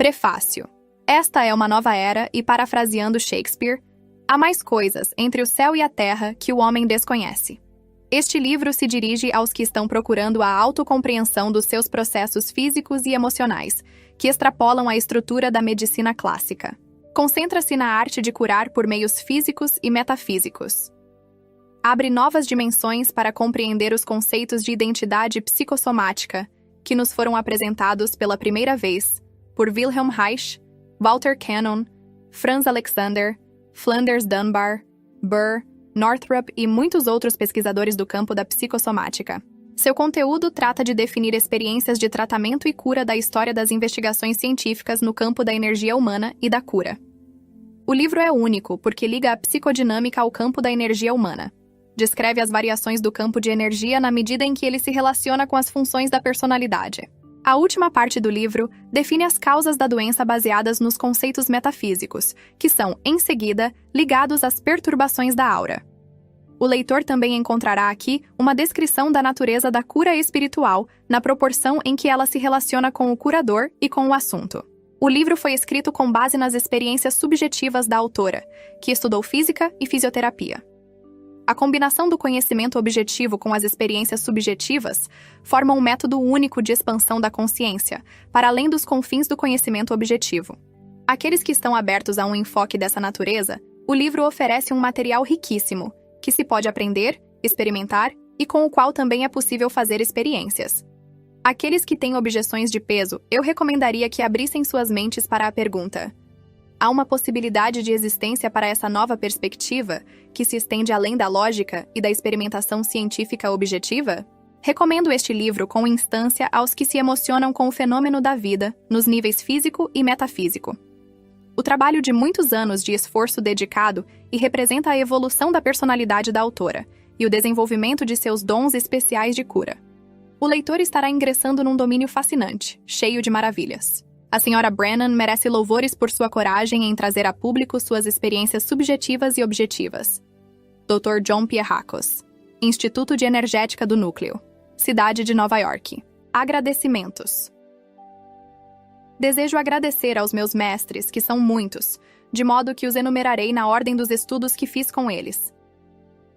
Prefácio. Esta é uma nova era e, parafraseando Shakespeare, há mais coisas entre o céu e a terra que o homem desconhece. Este livro se dirige aos que estão procurando a autocompreensão dos seus processos físicos e emocionais, que extrapolam a estrutura da medicina clássica. Concentra-se na arte de curar por meios físicos e metafísicos. Abre novas dimensões para compreender os conceitos de identidade psicossomática que nos foram apresentados pela primeira vez por Wilhelm Reich, Walter Cannon, Franz Alexander, Flanders Dunbar, Burr, Northrop e muitos outros pesquisadores do campo da psicossomática. Seu conteúdo trata de definir experiências de tratamento e cura da história das investigações científicas no campo da energia humana e da cura. O livro é único porque liga a psicodinâmica ao campo da energia humana. Descreve as variações do campo de energia na medida em que ele se relaciona com as funções da personalidade. A última parte do livro define as causas da doença baseadas nos conceitos metafísicos, que são, em seguida, ligados às perturbações da aura. O leitor também encontrará aqui uma descrição da natureza da cura espiritual, na proporção em que ela se relaciona com o curador e com o assunto. O livro foi escrito com base nas experiências subjetivas da autora, que estudou física e fisioterapia. A combinação do conhecimento objetivo com as experiências subjetivas forma um método único de expansão da consciência, para além dos confins do conhecimento objetivo. Àqueles que estão abertos a um enfoque dessa natureza, o livro oferece um material riquíssimo, que se pode aprender, experimentar e com o qual também é possível fazer experiências. Aqueles que têm objeções de peso, eu recomendaria que abrissem suas mentes para a pergunta: há uma possibilidade de existência para essa nova perspectiva, que se estende além da lógica e da experimentação científica objetiva? Recomendo este livro com instância aos que se emocionam com o fenômeno da vida, nos níveis físico e metafísico. O trabalho de muitos anos de esforço dedicado e representa a evolução da personalidade da autora e o desenvolvimento de seus dons especiais de cura. O leitor estará ingressando num domínio fascinante, cheio de maravilhas. A Sra. Brennan merece louvores por sua coragem em trazer a público suas experiências subjetivas e objetivas. Dr. John Pierrakos, Instituto de Energética do Núcleo, Cidade de Nova York. Agradecimentos. Desejo agradecer aos meus mestres, que são muitos, de modo que os enumerarei na ordem dos estudos que fiz com eles.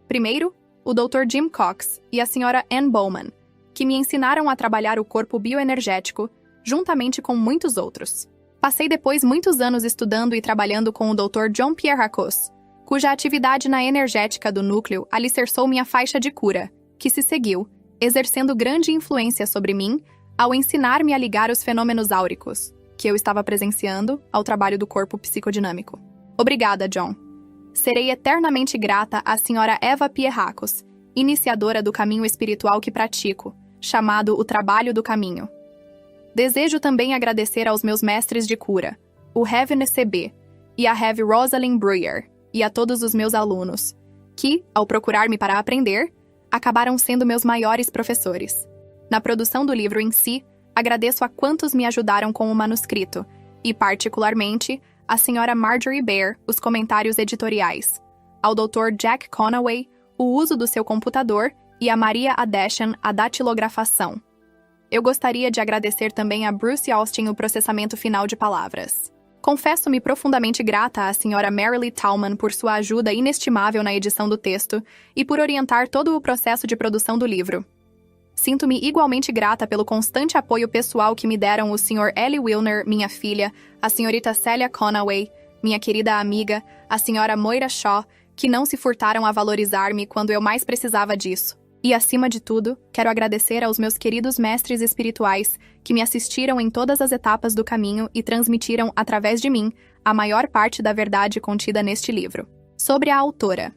Primeiro, o Dr. Jim Cox e a Sra. Ann Bowman, que me ensinaram a trabalhar o corpo bioenergético, juntamente com muitos outros. Passei depois muitos anos estudando e trabalhando com o Dr. John Pierrakos, cuja atividade na energética do núcleo alicerçou minha faixa de cura, que se seguiu, exercendo grande influência sobre mim ao ensinar-me a ligar os fenômenos áuricos, que eu estava presenciando, ao trabalho do corpo psicodinâmico. Obrigada, John. Serei eternamente grata à Sra. Eva Pierrakos, iniciadora do caminho espiritual que pratico, chamado o Trabalho do Caminho. Desejo também agradecer aos meus mestres de cura, o Rev. Ncb e a Rev. Rosalind Breuer, e a todos os meus alunos, que, ao procurar-me para aprender, acabaram sendo meus maiores professores. Na produção do livro em si, agradeço a quantos me ajudaram com o manuscrito, e, particularmente, à Sra. Marjorie Baer, os comentários editoriais, ao Dr. Jack Conaway, o uso do seu computador, e a Maria Adeshan, a datilografação. Eu gostaria de agradecer também a Bruce Austin o processamento final de palavras. Confesso-me profundamente grata à Sra. Marilee Tallman por sua ajuda inestimável na edição do texto e por orientar todo o processo de produção do livro. Sinto-me igualmente grata pelo constante apoio pessoal que me deram o Sr. Ellie Wilner, minha filha, a Sra. Celia Conaway, minha querida amiga, a Sra. Moira Shaw, que não se furtaram a valorizar-me quando eu mais precisava disso. E, acima de tudo, quero agradecer aos meus queridos mestres espirituais que me assistiram em todas as etapas do caminho e transmitiram, através de mim, a maior parte da verdade contida neste livro. Sobre a autora.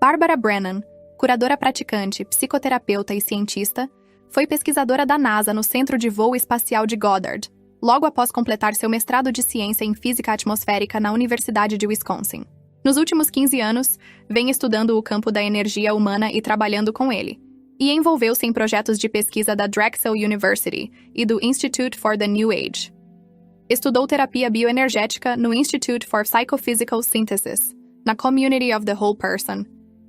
Barbara Brennan, curadora praticante, psicoterapeuta e cientista, foi pesquisadora da NASA no Centro de Voo Espacial de Goddard, logo após completar seu mestrado de ciência em física atmosférica na Universidade de Wisconsin. Nos últimos 15 anos, vem estudando o campo da energia humana e trabalhando com ele, e envolveu-se em projetos de pesquisa da Drexel University e do Institute for the New Age. Estudou terapia bioenergética no Institute for Psychophysical Synthesis, na Community of the Whole Person,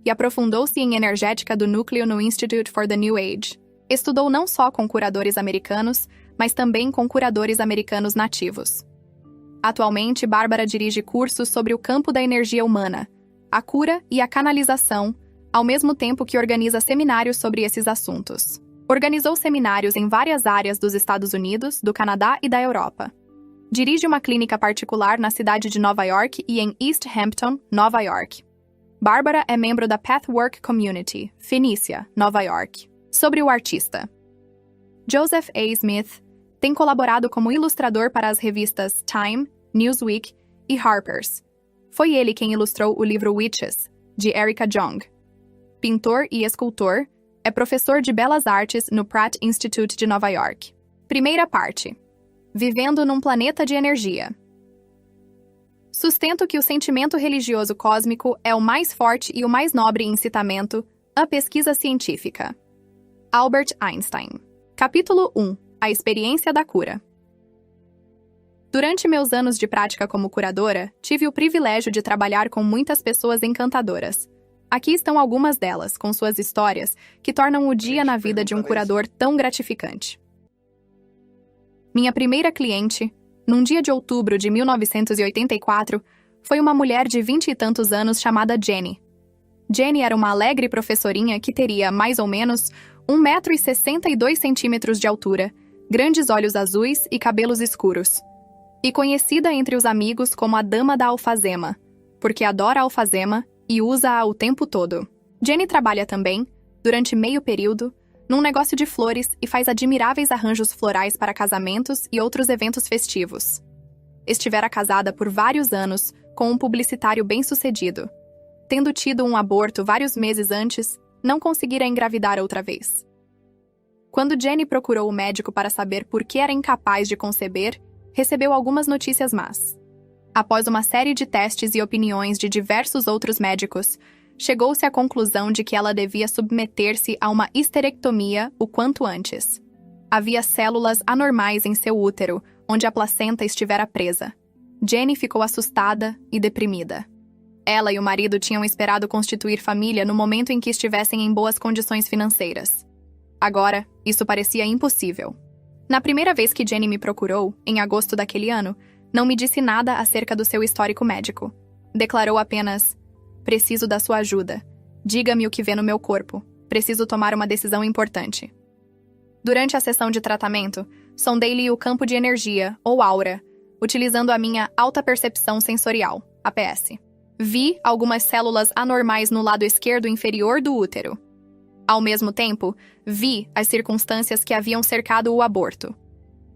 e aprofundou-se em energética do núcleo no Institute for the New Age. Estudou não só com curadores americanos, mas também com curadores americanos nativos. Atualmente, Bárbara dirige cursos sobre o campo da energia humana, a cura e a canalização, ao mesmo tempo que organiza seminários sobre esses assuntos. Organizou seminários em várias áreas dos Estados Unidos, do Canadá e da Europa. Dirige uma clínica particular na cidade de Nova York e em East Hampton, Nova York. Bárbara é membro da Pathwork Community, Fenícia, Nova York. Sobre o artista. Joseph A. Smith tem colaborado como ilustrador para as revistas Time, Newsweek e Harper's. Foi ele quem ilustrou o livro Witches, de Erica Jong. Pintor e escultor, é professor de Belas Artes no Pratt Institute de Nova York. Primeira parte. Vivendo num planeta de energia. Sustento que o sentimento religioso cósmico é o mais forte e o mais nobre incitamento à pesquisa científica. Albert Einstein. Capítulo 1. A experiência da cura. Durante meus anos de prática como curadora, tive o privilégio de trabalhar com muitas pessoas encantadoras. Aqui estão algumas delas, com suas histórias, que tornam o dia na vida de um curador tão gratificante. Minha primeira cliente, num dia de outubro de 1984, foi uma mulher de 20 e tantos anos chamada Jenny. Jenny era uma alegre professorinha que teria, mais ou menos, 1,62 m de altura, grandes olhos azuis e cabelos escuros. E conhecida entre os amigos como a Dama da Alfazema, porque adora alfazema e usa-a o tempo todo. Jenny trabalha também, durante meio período, num negócio de flores e faz admiráveis arranjos florais para casamentos e outros eventos festivos. Estivera casada por vários anos com um publicitário bem-sucedido. Tendo tido um aborto vários meses antes, não conseguira engravidar outra vez. Quando Jenny procurou o médico para saber por que era incapaz de conceber, recebeu algumas notícias más. Após uma série de testes e opiniões de diversos outros médicos, chegou-se à conclusão de que ela devia submeter-se a uma histerectomia o quanto antes. Havia células anormais em seu útero, onde a placenta estivera presa. Jenny ficou assustada e deprimida. Ela e o marido tinham esperado constituir família no momento em que estivessem em boas condições financeiras. Agora, isso parecia impossível. Na primeira vez que Jenny me procurou, em agosto daquele ano, não me disse nada acerca do seu histórico médico. Declarou apenas: "Preciso da sua ajuda. Diga-me o que vê no meu corpo. Preciso tomar uma decisão importante." Durante a sessão de tratamento, sondei-lhe o campo de energia, ou aura, utilizando a minha alta percepção sensorial, APS. Vi algumas células anormais no lado esquerdo inferior do útero. Ao mesmo tempo, vi as circunstâncias que haviam cercado o aborto.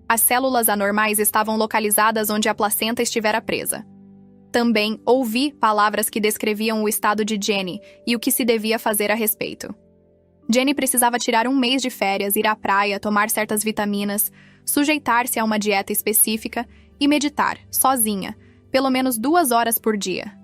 As células anormais estavam localizadas onde a placenta estivera presa. Também ouvi palavras que descreviam o estado de Jenny e o que se devia fazer a respeito. Jenny precisava tirar um mês de férias, ir à praia, tomar certas vitaminas, sujeitar-se a uma dieta específica e meditar, sozinha, pelo menos 2 horas por dia.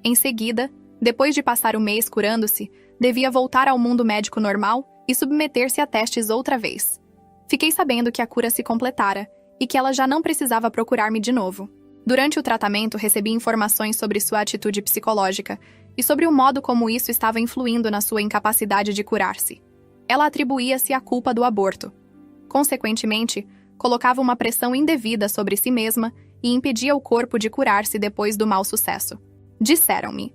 Em seguida, depois de passar o mês curando-se, devia voltar ao mundo médico normal e submeter-se a testes outra vez. Fiquei sabendo que a cura se completara e que ela já não precisava procurar-me de novo. Durante o tratamento, recebi informações sobre sua atitude psicológica e sobre o modo como isso estava influindo na sua incapacidade de curar-se. Ela atribuía-se à culpa do aborto. Consequentemente, colocava uma pressão indevida sobre si mesma e impedia o corpo de curar-se depois do mau sucesso. Disseram-me,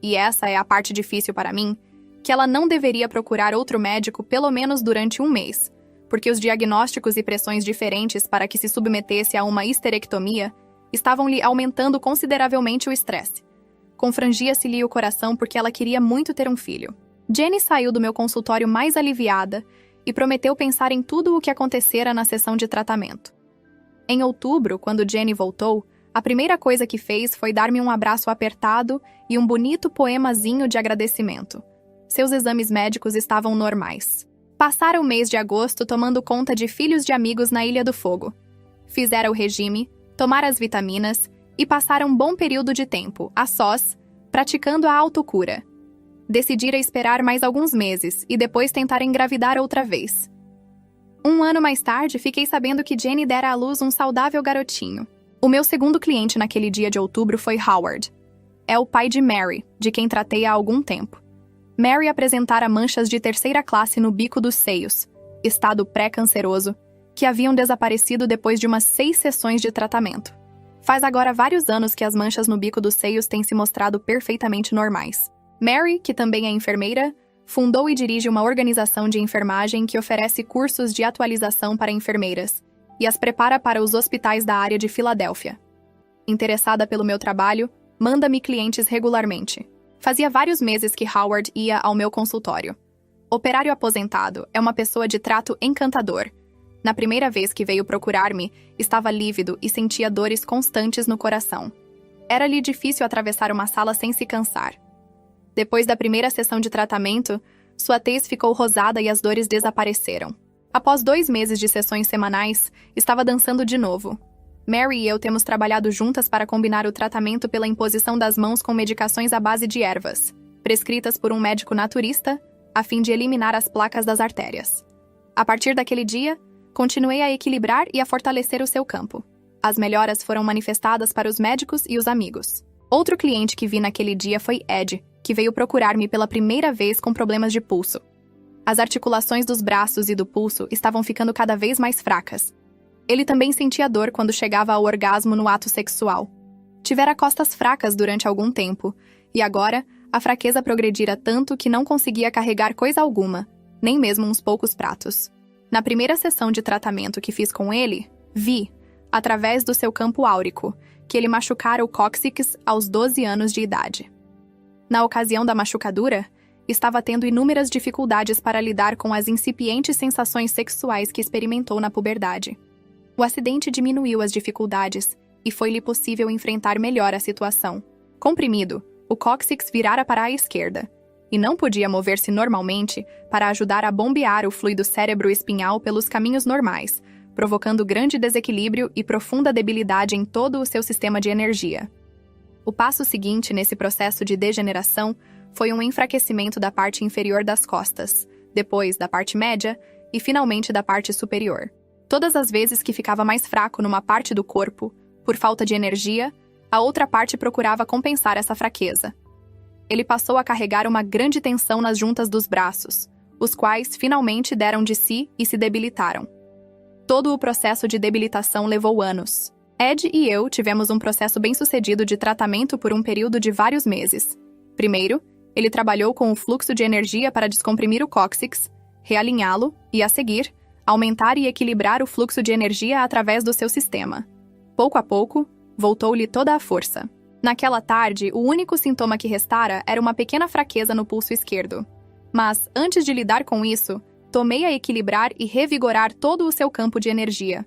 e essa é a parte difícil para mim, que ela não deveria procurar outro médico pelo menos durante 1 mês, porque os diagnósticos e pressões diferentes para que se submetesse a uma histerectomia estavam-lhe aumentando consideravelmente o estresse. Confrangia-se-lhe o coração porque ela queria muito ter um filho. Jenny saiu do meu consultório mais aliviada e prometeu pensar em tudo o que acontecera na sessão de tratamento. Em outubro, quando Jenny voltou, a primeira coisa que fez foi dar-me um abraço apertado e um bonito poemazinho de agradecimento. Seus exames médicos estavam normais. Passara o mês de agosto tomando conta de filhos de amigos na Ilha do Fogo. Fizera o regime, tomara as vitaminas e passara um bom período de tempo, a sós, praticando a autocura. Decidira esperar mais alguns meses e depois tentar engravidar outra vez. 1 ano mais tarde, fiquei sabendo que Jenny dera à luz um saudável garotinho. O meu segundo cliente naquele dia de outubro foi Howard. É o pai de Mary, de quem tratei há algum tempo. Mary apresentara manchas de 3ª classe no bico dos seios, estado pré-canceroso, que haviam desaparecido depois de umas 6 sessões de tratamento. Faz agora vários anos que as manchas no bico dos seios têm se mostrado perfeitamente normais. Mary, que também é enfermeira, fundou e dirige uma organização de enfermagem que oferece cursos de atualização para enfermeiras e as prepara para os hospitais da área de Filadélfia. Interessada pelo meu trabalho, manda-me clientes regularmente. Fazia vários meses que Howard ia ao meu consultório. Operário aposentado, é uma pessoa de trato encantador. Na primeira vez que veio procurar-me, estava lívido e sentia dores constantes no coração. Era-lhe difícil atravessar uma sala sem se cansar. Depois da primeira sessão de tratamento, sua tez ficou rosada e as dores desapareceram. Após 2 meses de sessões semanais, estava dançando de novo. Mary e eu temos trabalhado juntas para combinar o tratamento pela imposição das mãos com medicações à base de ervas, prescritas por um médico naturista, a fim de eliminar as placas das artérias. A partir daquele dia, continuei a equilibrar e a fortalecer o seu campo. As melhoras foram manifestadas para os médicos e os amigos. Outro cliente que vi naquele dia foi Ed, que veio procurar-me pela primeira vez com problemas de pulso. As articulações dos braços e do pulso estavam ficando cada vez mais fracas. Ele também sentia dor quando chegava ao orgasmo no ato sexual. Tivera costas fracas durante algum tempo, e agora a fraqueza progredira tanto que não conseguia carregar coisa alguma, nem mesmo uns poucos pratos. Na primeira sessão de tratamento que fiz com ele, vi, através do seu campo áurico, que ele machucara o cóccix aos 12 anos de idade. Na ocasião da machucadura, estava tendo inúmeras dificuldades para lidar com as incipientes sensações sexuais que experimentou na puberdade. O acidente diminuiu as dificuldades e foi-lhe possível enfrentar melhor a situação. Comprimido, o cóccix virara para a esquerda e não podia mover-se normalmente para ajudar a bombear o fluido cérebro-espinhal pelos caminhos normais, provocando grande desequilíbrio e profunda debilidade em todo o seu sistema de energia. O passo seguinte nesse processo de degeneração foi um enfraquecimento da parte inferior das costas, depois da parte média e finalmente da parte superior. Todas as vezes que ficava mais fraco numa parte do corpo, por falta de energia, a outra parte procurava compensar essa fraqueza. Ele passou a carregar uma grande tensão nas juntas dos braços, os quais finalmente deram de si e se debilitaram. Todo o processo de debilitação levou anos. Ed e eu tivemos um processo bem-sucedido de tratamento por um período de vários meses. Primeiro, ele trabalhou com o fluxo de energia para descomprimir o cóccix, realinhá-lo e, a seguir, aumentar e equilibrar o fluxo de energia através do seu sistema. Pouco a pouco, voltou-lhe toda a força. Naquela tarde, o único sintoma que restara era uma pequena fraqueza no pulso esquerdo. Mas, antes de lidar com isso, tomei a equilibrar e revigorar todo o seu campo de energia.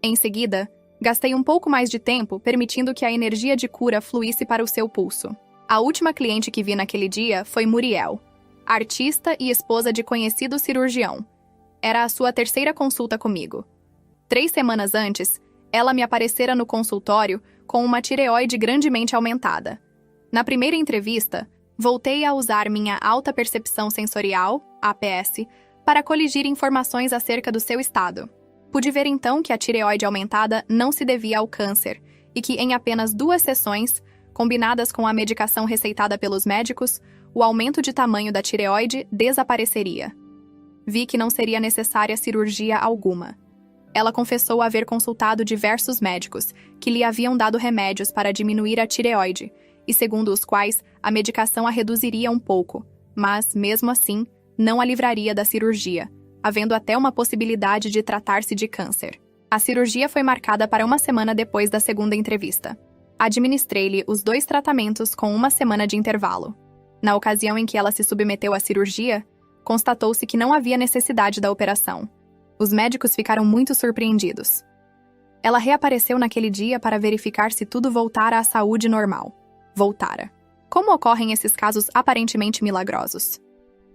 Em seguida, gastei um pouco mais de tempo permitindo que a energia de cura fluísse para o seu pulso. A última cliente que vi naquele dia foi Muriel, artista e esposa de conhecido cirurgião. Era a sua 3ª consulta comigo. 3 semanas antes, ela me aparecera no consultório com uma tireoide grandemente aumentada. Na primeira entrevista, voltei a usar minha alta percepção sensorial, APS, para coligir informações acerca do seu estado. Pude ver então que a tireoide aumentada não se devia ao câncer e que em apenas 2 sessões, combinadas com a medicação receitada pelos médicos, o aumento de tamanho da tireoide desapareceria. Vi que não seria necessária cirurgia alguma. Ela confessou haver consultado diversos médicos que lhe haviam dado remédios para diminuir a tireoide, e segundo os quais a medicação a reduziria um pouco, mas, mesmo assim, não a livraria da cirurgia, havendo até uma possibilidade de tratar-se de câncer. A cirurgia foi marcada para 1 semana depois da segunda entrevista. Administrei-lhe os 2 tratamentos com 1 semana de intervalo. Na ocasião em que ela se submeteu à cirurgia, constatou-se que não havia necessidade da operação. Os médicos ficaram muito surpreendidos. Ela reapareceu naquele dia para verificar se tudo voltara à saúde normal. Voltara. Como ocorrem esses casos aparentemente milagrosos?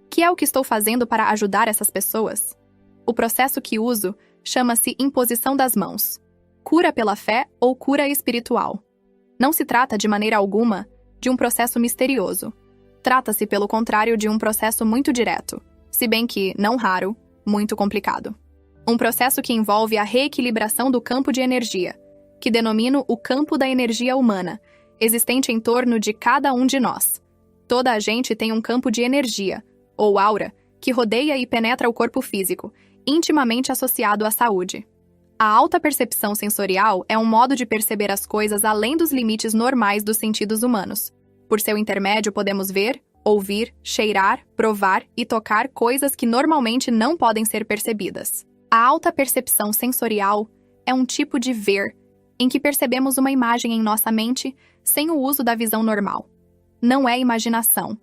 Que é o que estou fazendo para ajudar essas pessoas? O processo que uso chama-se imposição das mãos. Cura pela fé ou cura espiritual. Não se trata, de maneira alguma, de um processo misterioso. Trata-se, pelo contrário, de um processo muito direto, se bem que, não raro, muito complicado. Um processo que envolve a reequilibração do campo de energia, que denomino o campo da energia humana, existente em torno de cada um de nós. Toda a gente tem um campo de energia, ou aura, que rodeia e penetra o corpo físico, intimamente associado à saúde. A alta percepção sensorial é um modo de perceber as coisas além dos limites normais dos sentidos humanos. Por seu intermédio, podemos ver, ouvir, cheirar, provar e tocar coisas que normalmente não podem ser percebidas. A alta percepção sensorial é um tipo de ver em que percebemos uma imagem em nossa mente sem o uso da visão normal. Não é imaginação.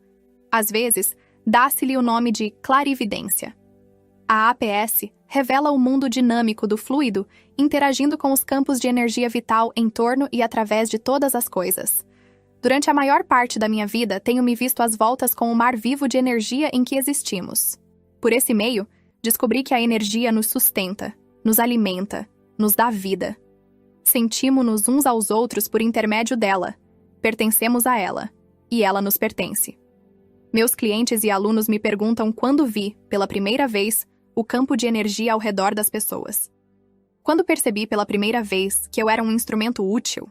Às vezes, dá-se-lhe o nome de clarividência. A APS revela o mundo dinâmico do fluido interagindo com os campos de energia vital em torno e através de todas as coisas. Durante a maior parte da minha vida, tenho me visto às voltas com o mar vivo de energia em que existimos. Por esse meio, descobri que a energia nos sustenta, nos alimenta, nos dá vida. Sentimos-nos uns aos outros por intermédio dela, pertencemos a ela, e ela nos pertence. Meus clientes e alunos me perguntam quando vi, pela primeira vez, o campo de energia ao redor das pessoas. Quando percebi pela primeira vez que eu era um instrumento útil?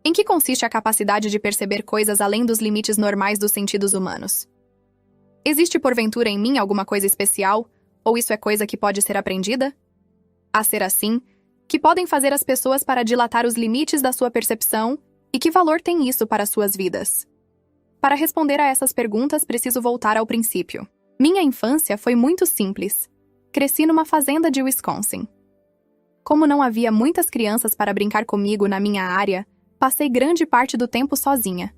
Em que consiste a capacidade de perceber coisas além dos limites normais dos sentidos humanos? Existe porventura em mim alguma coisa especial, ou isso é coisa que pode ser aprendida? A ser assim, que podem fazer as pessoas para dilatar os limites da sua percepção e que valor tem isso para suas vidas? Para responder a essas perguntas, preciso voltar ao princípio. Minha infância foi muito simples. Cresci numa fazenda de Wisconsin. Como não havia muitas crianças para brincar comigo na minha área, passei grande parte do tempo sozinha.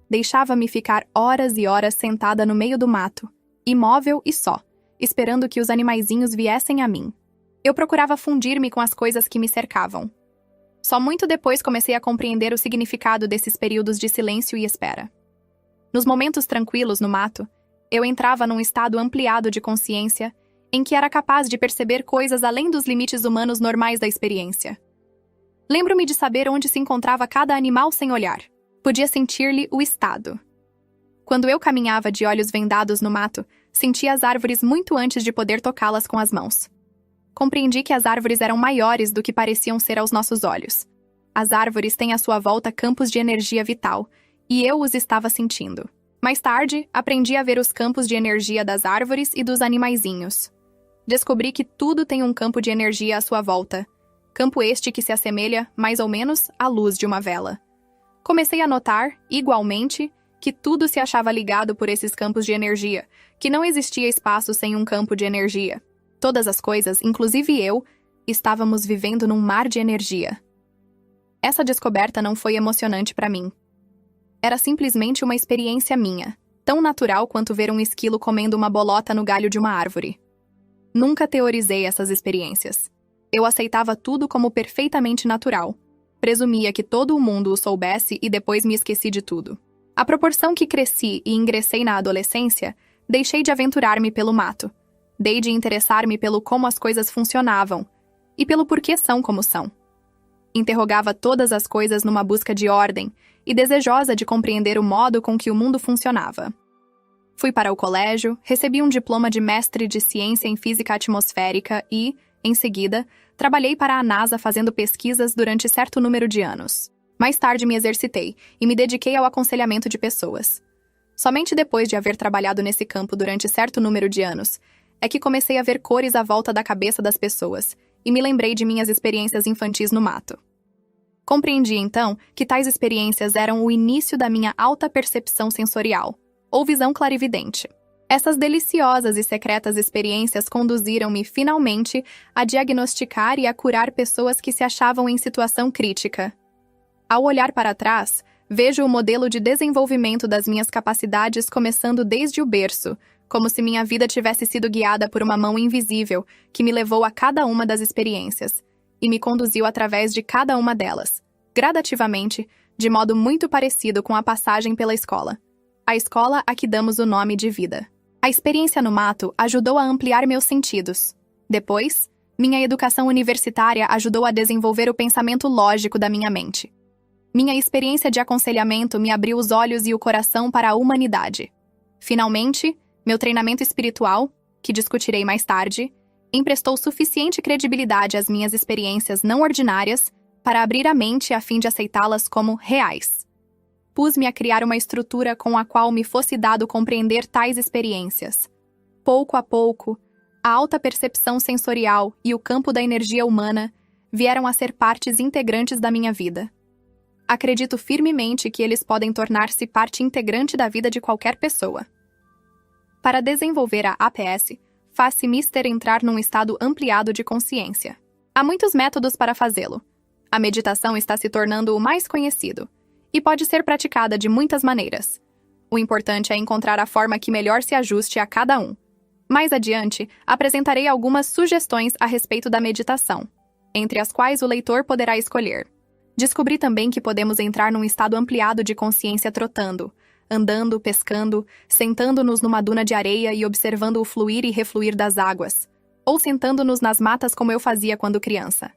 Deixava-me ficar horas e horas sentada no meio do mato, imóvel e só, esperando que os animaizinhos viessem a mim. Eu procurava fundir-me com as coisas que me cercavam. Só muito depois comecei a compreender o significado desses períodos de silêncio e espera. Nos momentos tranquilos no mato, eu entrava num estado ampliado de consciência em que era capaz de perceber coisas além dos limites humanos normais da experiência. Lembro-me de saber onde se encontrava cada animal sem olhar. Podia sentir-lhe o estado. Quando eu caminhava de olhos vendados no mato, sentia as árvores muito antes de poder tocá-las com as mãos. Compreendi que as árvores eram maiores do que pareciam ser aos nossos olhos. As árvores têm à sua volta campos de energia vital, e eu os estava sentindo. Mais tarde, aprendi a ver os campos de energia das árvores e dos animaizinhos. Descobri que tudo tem um campo de energia à sua volta. Campo este que se assemelha, mais ou menos, à luz de uma vela. Comecei a notar, igualmente, que tudo se achava ligado por esses campos de energia, que não existia espaço sem um campo de energia. Todas as coisas, inclusive eu, estávamos vivendo num mar de energia. Essa descoberta não foi emocionante para mim. Era simplesmente uma experiência minha, tão natural quanto ver um esquilo comendo uma bolota no galho de uma árvore. Nunca teorizei essas experiências. Eu aceitava tudo como perfeitamente natural. Presumia que todo o mundo o soubesse e depois me esqueci de tudo. À proporção que cresci e ingressei na adolescência, deixei de aventurar-me pelo mato. Dei de interessar-me pelo como as coisas funcionavam e pelo porquê são como são. Interrogava todas as coisas numa busca de ordem e desejosa de compreender o modo com que o mundo funcionava. Fui para o colégio, recebi um diploma de mestre de ciência em física atmosférica e, em seguida, trabalhei para a NASA fazendo pesquisas durante certo número de anos. Mais tarde me exercitei e me dediquei ao aconselhamento de pessoas. Somente depois de haver trabalhado nesse campo durante certo número de anos, é que comecei a ver cores à volta da cabeça das pessoas e me lembrei de minhas experiências infantis no mato. Compreendi, então, que tais experiências eram o início da minha alta percepção sensorial, ou visão clarividente. Essas deliciosas e secretas experiências conduziram-me, finalmente, a diagnosticar e a curar pessoas que se achavam em situação crítica. Ao olhar para trás, vejo o modelo de desenvolvimento das minhas capacidades começando desde o berço, como se minha vida tivesse sido guiada por uma mão invisível que me levou a cada uma das experiências e me conduziu através de cada uma delas, gradativamente, de modo muito parecido com a passagem pela escola. A escola a que damos o nome de vida. A experiência no mato ajudou a ampliar meus sentidos. Depois, minha educação universitária ajudou a desenvolver o pensamento lógico da minha mente. Minha experiência de aconselhamento me abriu os olhos e o coração para a humanidade. Finalmente, meu treinamento espiritual, que discutirei mais tarde, emprestou suficiente credibilidade às minhas experiências não ordinárias para abrir a mente a fim de aceitá-las como reais. Pus-me a criar uma estrutura com a qual me fosse dado compreender tais experiências. Pouco a pouco, A alta percepção sensorial e o campo da energia humana vieram a ser partes integrantes da minha vida. Acredito firmemente que eles podem tornar-se parte integrante da vida de qualquer pessoa. Para desenvolver a APS, faz-se mister entrar num estado ampliado de consciência. Há muitos métodos para fazê-lo. A meditação está se tornando o mais conhecido e pode ser praticada de muitas maneiras. O importante é encontrar a forma que melhor se ajuste a cada um. Mais adiante, apresentarei algumas sugestões a respeito da meditação, entre as quais o leitor poderá escolher. Descobri também que podemos entrar num estado ampliado de consciência trotando, andando, pescando, sentando-nos numa duna de areia e observando o fluir e refluir das águas, ou sentando-nos nas matas como eu fazia quando criança.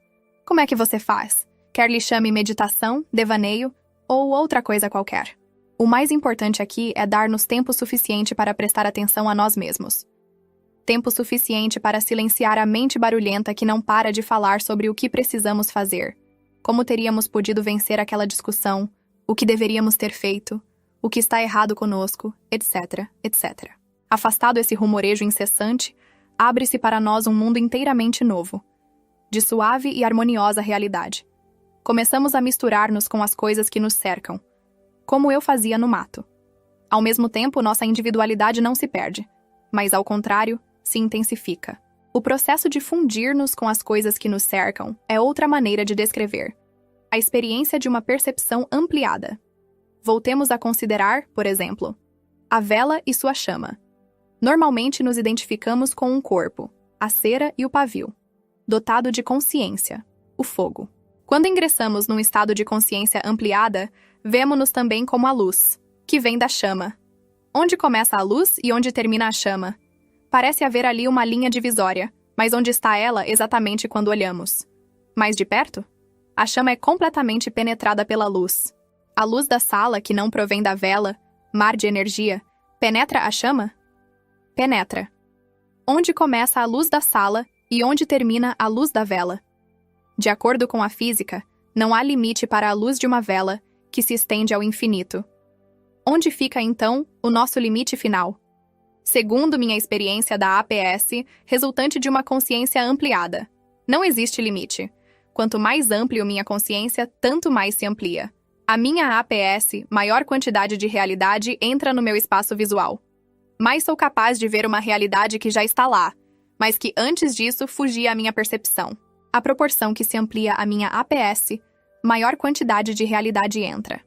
Como é que você faz? Quer lhe chame meditação, devaneio ou outra coisa qualquer? O mais importante aqui é dar-nos tempo suficiente para prestar atenção a nós mesmos. Tempo suficiente para silenciar a mente barulhenta que não para de falar sobre o que precisamos fazer, como teríamos podido vencer aquela discussão, o que deveríamos ter feito, o que está errado conosco, etc, etc. Afastado esse rumorejo incessante, abre-se para nós um mundo inteiramente novo, de suave e harmoniosa realidade. Começamos a misturar-nos com as coisas que nos cercam, como eu fazia no mato. Ao mesmo tempo, nossa individualidade não se perde, mas, ao contrário, se intensifica. O processo de fundir-nos com as coisas que nos cercam é outra maneira de descrever a experiência de uma percepção ampliada. Voltemos a considerar, por exemplo, a vela e sua chama. Normalmente nos identificamos com um corpo, a cera e o pavio, dotado de consciência, o fogo. Quando ingressamos num estado de consciência ampliada, vemo-nos também como a luz, que vem da chama. Onde começa a luz e onde termina a chama? Parece haver ali uma linha divisória, mas onde está ela exatamente quando olhamos? Mais de perto? A chama é completamente penetrada pela luz. A luz da sala, que não provém da vela, mar de energia, penetra a chama? Penetra. Onde começa a luz da sala e onde termina a luz da vela? De acordo com a física, não há limite para a luz de uma vela que se estende ao infinito. Onde fica, então, o nosso limite final? Segundo minha experiência da APS, resultante de uma consciência ampliada, não existe limite. Quanto mais amplo minha consciência, tanto mais se amplia. A minha APS, maior quantidade de realidade entra no meu espaço visual. Mais sou capaz de ver uma realidade que já está lá, mas que antes disso fugia à minha percepção. À proporção que se amplia a minha APS, maior quantidade de realidade entra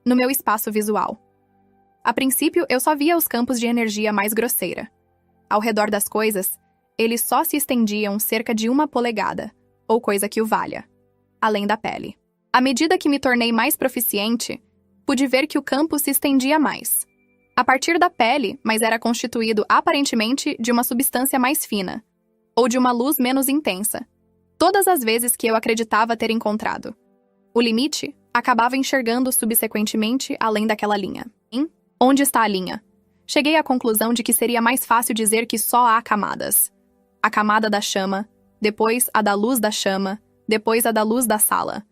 no meu espaço visual. A princípio, eu só via os campos de energia mais grosseira. Ao redor das coisas, eles só se estendiam cerca de 1 polegada, ou coisa que o valha, além da pele. À medida que me tornei mais proficiente, pude ver que o campo se estendia mais, a partir da pele, mas era constituído aparentemente de uma substância mais fina, ou de uma luz menos intensa, todas as vezes que eu acreditava ter encontrado o limite, acabava enxergando subsequentemente além daquela linha. Onde está a linha? Cheguei à conclusão de que seria mais fácil dizer que só há camadas. A camada da chama, depois a da luz da chama, depois a da luz da sala.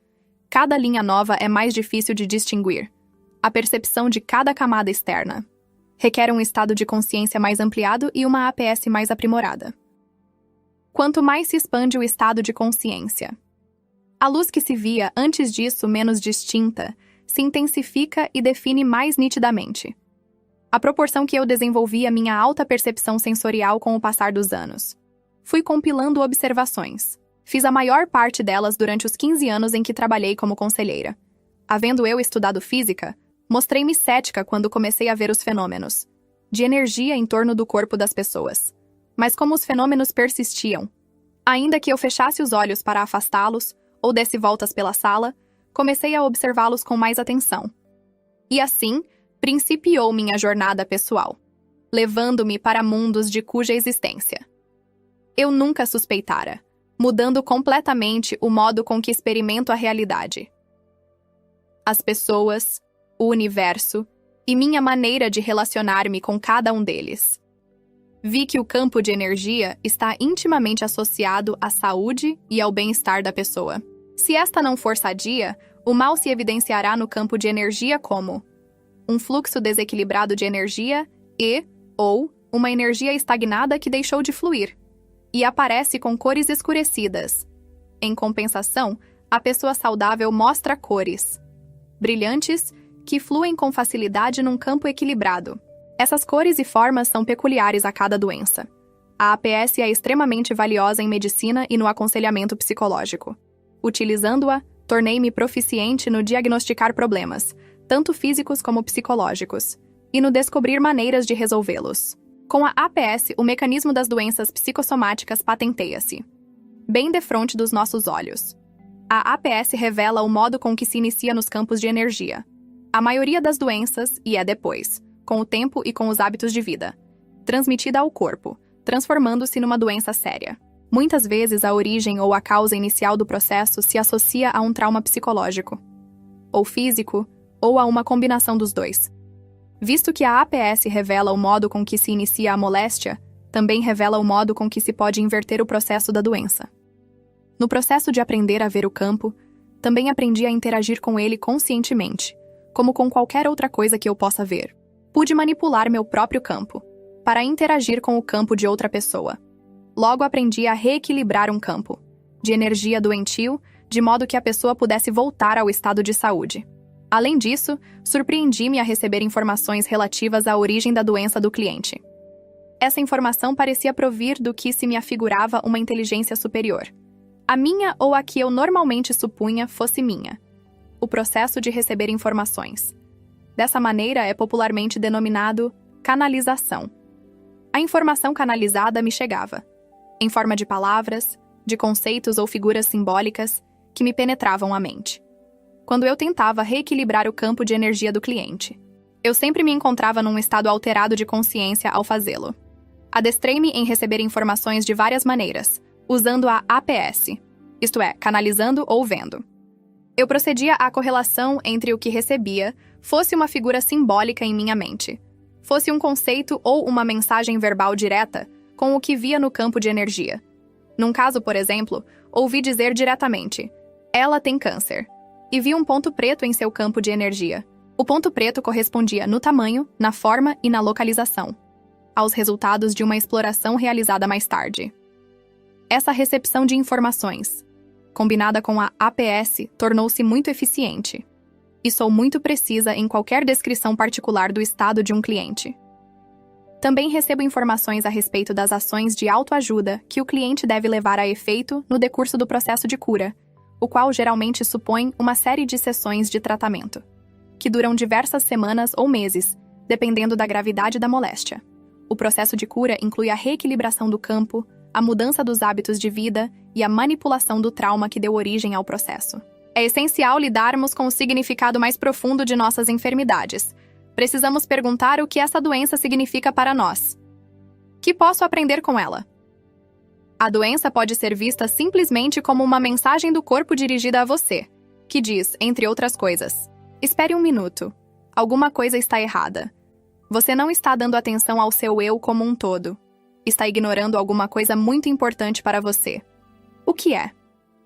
Cada linha nova é mais difícil de distinguir. A percepção de cada camada externa requer um estado de consciência mais ampliado e uma APS mais aprimorada. Quanto mais se expande o estado de consciência, a luz que se via antes disso menos distinta se intensifica e define mais nitidamente. À proporção que eu desenvolvia minha alta percepção sensorial com o passar dos anos, fui compilando observações. Fiz a maior parte delas durante os 15 anos em que trabalhei como conselheira. Havendo eu estudado física, mostrei-me cética quando comecei a ver os fenômenos de energia em torno do corpo das pessoas. Mas como os fenômenos persistiam, ainda que eu fechasse os olhos para afastá-los ou desse voltas pela sala, comecei a observá-los com mais atenção. E assim, principiou minha jornada pessoal, levando-me para mundos de cuja existência eu nunca suspeitara, mudando completamente o modo com que experimento a realidade, as pessoas, o universo e minha maneira de relacionar-me com cada um deles. Vi que o campo de energia está intimamente associado à saúde e ao bem-estar da pessoa. Se esta não for sadia, o mal se evidenciará no campo de energia como um fluxo desequilibrado de energia ou uma energia estagnada que deixou de fluir. e aparece com cores escurecidas. Em compensação, a pessoa saudável mostra cores brilhantes que fluem com facilidade num campo equilibrado. Essas cores e formas são peculiares a cada doença. A APS é extremamente valiosa em medicina e no aconselhamento psicológico. Utilizando-a, tornei-me proficiente no diagnosticar problemas, tanto físicos como psicológicos, e no descobrir maneiras de resolvê-los. Com a APS, o mecanismo das doenças psicossomáticas patenteia-se bem defronte dos nossos olhos. A APS revela o modo com que se inicia nos campos de energia. A maioria das doenças, e é depois, com o tempo e com os hábitos de vida, transmitida ao corpo, transformando-se numa doença séria. Muitas vezes a origem ou a causa inicial do processo se associa a um trauma psicológico, ou físico, ou a uma combinação dos dois. Visto que a APS revela o modo com que se inicia a moléstia, também revela o modo com que se pode inverter o processo da doença. No processo de aprender a ver o campo, também aprendi a interagir com ele conscientemente, como com qualquer outra coisa que eu possa ver. Pude manipular meu próprio campo, para interagir com o campo de outra pessoa. Logo aprendi a reequilibrar um campo, de energia doentio, de modo que a pessoa pudesse voltar ao estado de saúde. Além disso, surpreendi-me a receber informações relativas à origem da doença do cliente. Essa informação parecia provir do que se me afigurava uma inteligência superior. A minha ou a que eu normalmente supunha fosse minha. O processo de receber informações. Dessa maneira é popularmente denominado canalização. A informação canalizada me chegava, em forma de palavras, de conceitos ou figuras simbólicas que me penetravam a mente. Quando eu tentava reequilibrar o campo de energia do cliente, eu sempre me encontrava num estado alterado de consciência ao fazê-lo. Adestrei-me em receber informações de várias maneiras, usando a APS, isto é, canalizando ou vendo. Eu procedia à correlação entre o que recebia, fosse uma figura simbólica em minha mente, fosse um conceito ou uma mensagem verbal direta, com o que via no campo de energia. Num caso, por exemplo, ouvi dizer diretamente: "Ela tem câncer", e vi um ponto preto em seu campo de energia. O ponto preto correspondia no tamanho, na forma e na localização aos resultados de uma exploração realizada mais tarde. Essa recepção de informações, combinada com a APS, tornou-se muito eficiente, e sou muito precisa em qualquer descrição particular do estado de um cliente. Também recebo informações a respeito das ações de autoajuda que o cliente deve levar a efeito no decurso do processo de cura, o qual geralmente supõe uma série de sessões de tratamento, que duram diversas semanas ou meses, dependendo da gravidade da moléstia. O processo de cura inclui a reequilibração do campo, a mudança dos hábitos de vida e a manipulação do trauma que deu origem ao processo. É essencial lidarmos com o significado mais profundo de nossas enfermidades. Precisamos perguntar o que essa doença significa para nós. Que posso aprender com ela? A doença pode ser vista simplesmente como uma mensagem do corpo dirigida a você, que diz, entre outras coisas: espere um minuto. Alguma coisa está errada. Você não está dando atenção ao seu eu como um todo. Está ignorando alguma coisa muito importante para você. O que é?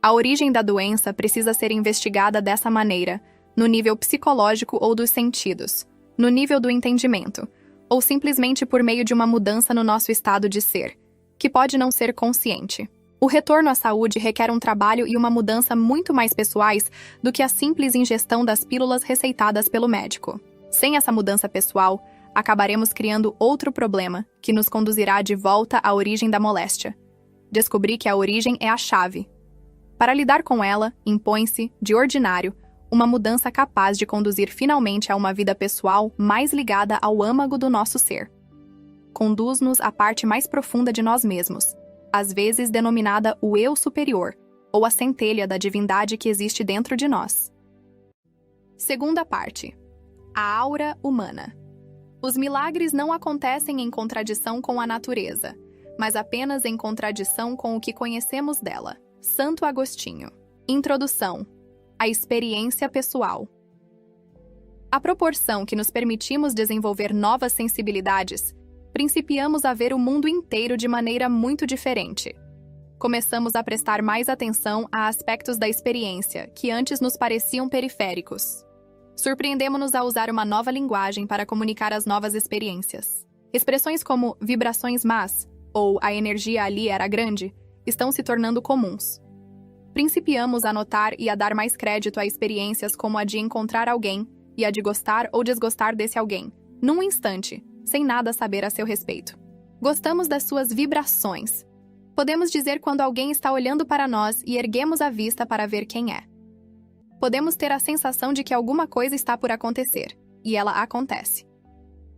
A origem da doença precisa ser investigada dessa maneira, no nível psicológico ou dos sentidos, no nível do entendimento, ou simplesmente por meio de uma mudança no nosso estado de ser, que pode não ser consciente. O retorno à saúde requer um trabalho e uma mudança muito mais pessoais do que a simples ingestão das pílulas receitadas pelo médico. Sem essa mudança pessoal, acabaremos criando outro problema que nos conduzirá de volta à origem da moléstia. Descobri que a origem é a chave. Para lidar com ela, impõe-se, de ordinário, uma mudança capaz de conduzir finalmente a uma vida pessoal mais ligada ao âmago do nosso ser. Conduz-nos à parte mais profunda de nós mesmos, às vezes denominada o eu superior, ou a centelha da divindade que existe dentro de nós. Segunda parte. A aura humana. Os milagres não acontecem em contradição com a natureza, mas apenas em contradição com o que conhecemos dela. Santo Agostinho. Introdução. A experiência pessoal. À proporção que nos permitimos desenvolver novas sensibilidades, principiamos a ver o mundo inteiro de maneira muito diferente. Começamos a prestar mais atenção a aspectos da experiência que antes nos pareciam periféricos. Surpreendemo-nos a usar uma nova linguagem para comunicar as novas experiências. Expressões como vibrações más ou a energia ali era grande, estão se tornando comuns. Principiamos a notar e a dar mais crédito a experiências como a de encontrar alguém e a de gostar ou desgostar desse alguém, num instante, sem nada saber a seu respeito. Gostamos das suas vibrações. Podemos dizer quando alguém está olhando para nós e erguemos a vista para ver quem é. Podemos ter a sensação de que alguma coisa está por acontecer, e ela acontece.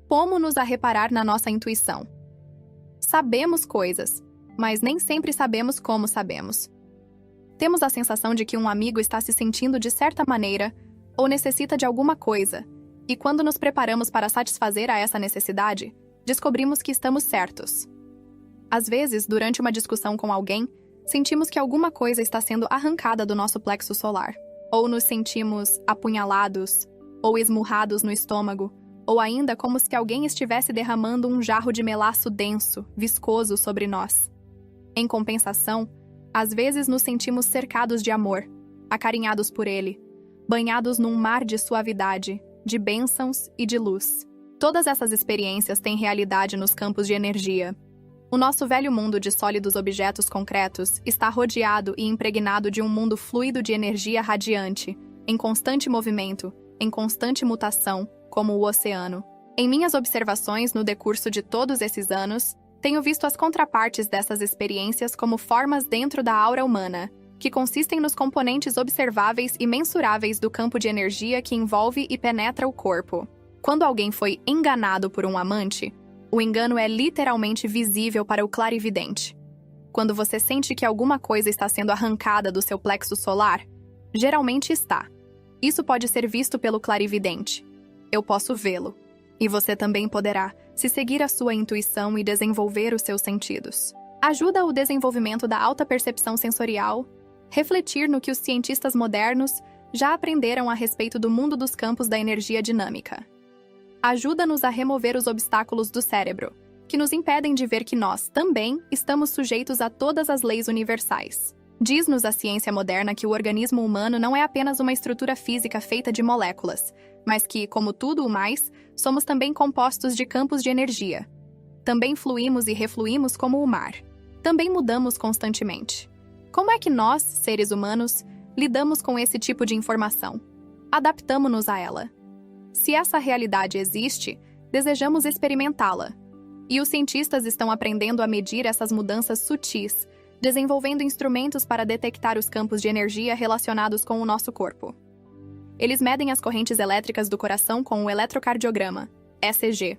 Pomos-nos a reparar na nossa intuição. Sabemos coisas, mas nem sempre sabemos como sabemos. Temos a sensação de que um amigo está se sentindo de certa maneira ou necessita de alguma coisa, e quando nos preparamos para satisfazer a essa necessidade, descobrimos que estamos certos. Às vezes, durante uma discussão com alguém, sentimos que alguma coisa está sendo arrancada do nosso plexo solar, ou nos sentimos apunhalados, ou esmurrados no estômago, ou ainda como se alguém estivesse derramando um jarro de melaço denso, viscoso sobre nós. Em compensação, às vezes nos sentimos cercados de amor, acarinhados por ele, banhados num mar de suavidade, de bênçãos e de luz. Todas essas experiências têm realidade nos campos de energia. O nosso velho mundo de sólidos objetos concretos está rodeado e impregnado de um mundo fluido de energia radiante, em constante movimento, em constante mutação, como o oceano. Em minhas observações no decurso de todos esses anos, tenho visto as contrapartes dessas experiências como formas dentro da aura humana, que consistem nos componentes observáveis e mensuráveis do campo de energia que envolve e penetra o corpo. Quando alguém foi enganado por um amante, o engano é literalmente visível para o clarividente. Quando você sente que alguma coisa está sendo arrancada do seu plexo solar, geralmente está. Isso pode ser visto pelo clarividente. Eu posso vê-lo. E você também poderá, se seguir a sua intuição e desenvolver os seus sentidos. Ajuda o desenvolvimento da alta percepção sensorial, refletir no que os cientistas modernos já aprenderam a respeito do mundo dos campos da energia dinâmica. Ajuda-nos a remover os obstáculos do cérebro, que nos impedem de ver que nós, também, estamos sujeitos a todas as leis universais. Diz-nos a ciência moderna que o organismo humano não é apenas uma estrutura física feita de moléculas, mas que, como tudo o mais, somos também compostos de campos de energia. Também fluímos e refluímos como o mar. Também mudamos constantemente. Como é que nós, seres humanos, lidamos com esse tipo de informação? Adaptamo-nos a ela. Se essa realidade existe, desejamos experimentá-la. E os cientistas estão aprendendo a medir essas mudanças sutis, desenvolvendo instrumentos para detectar os campos de energia relacionados com o nosso corpo. Eles medem as correntes elétricas do coração com o eletrocardiograma, ECG.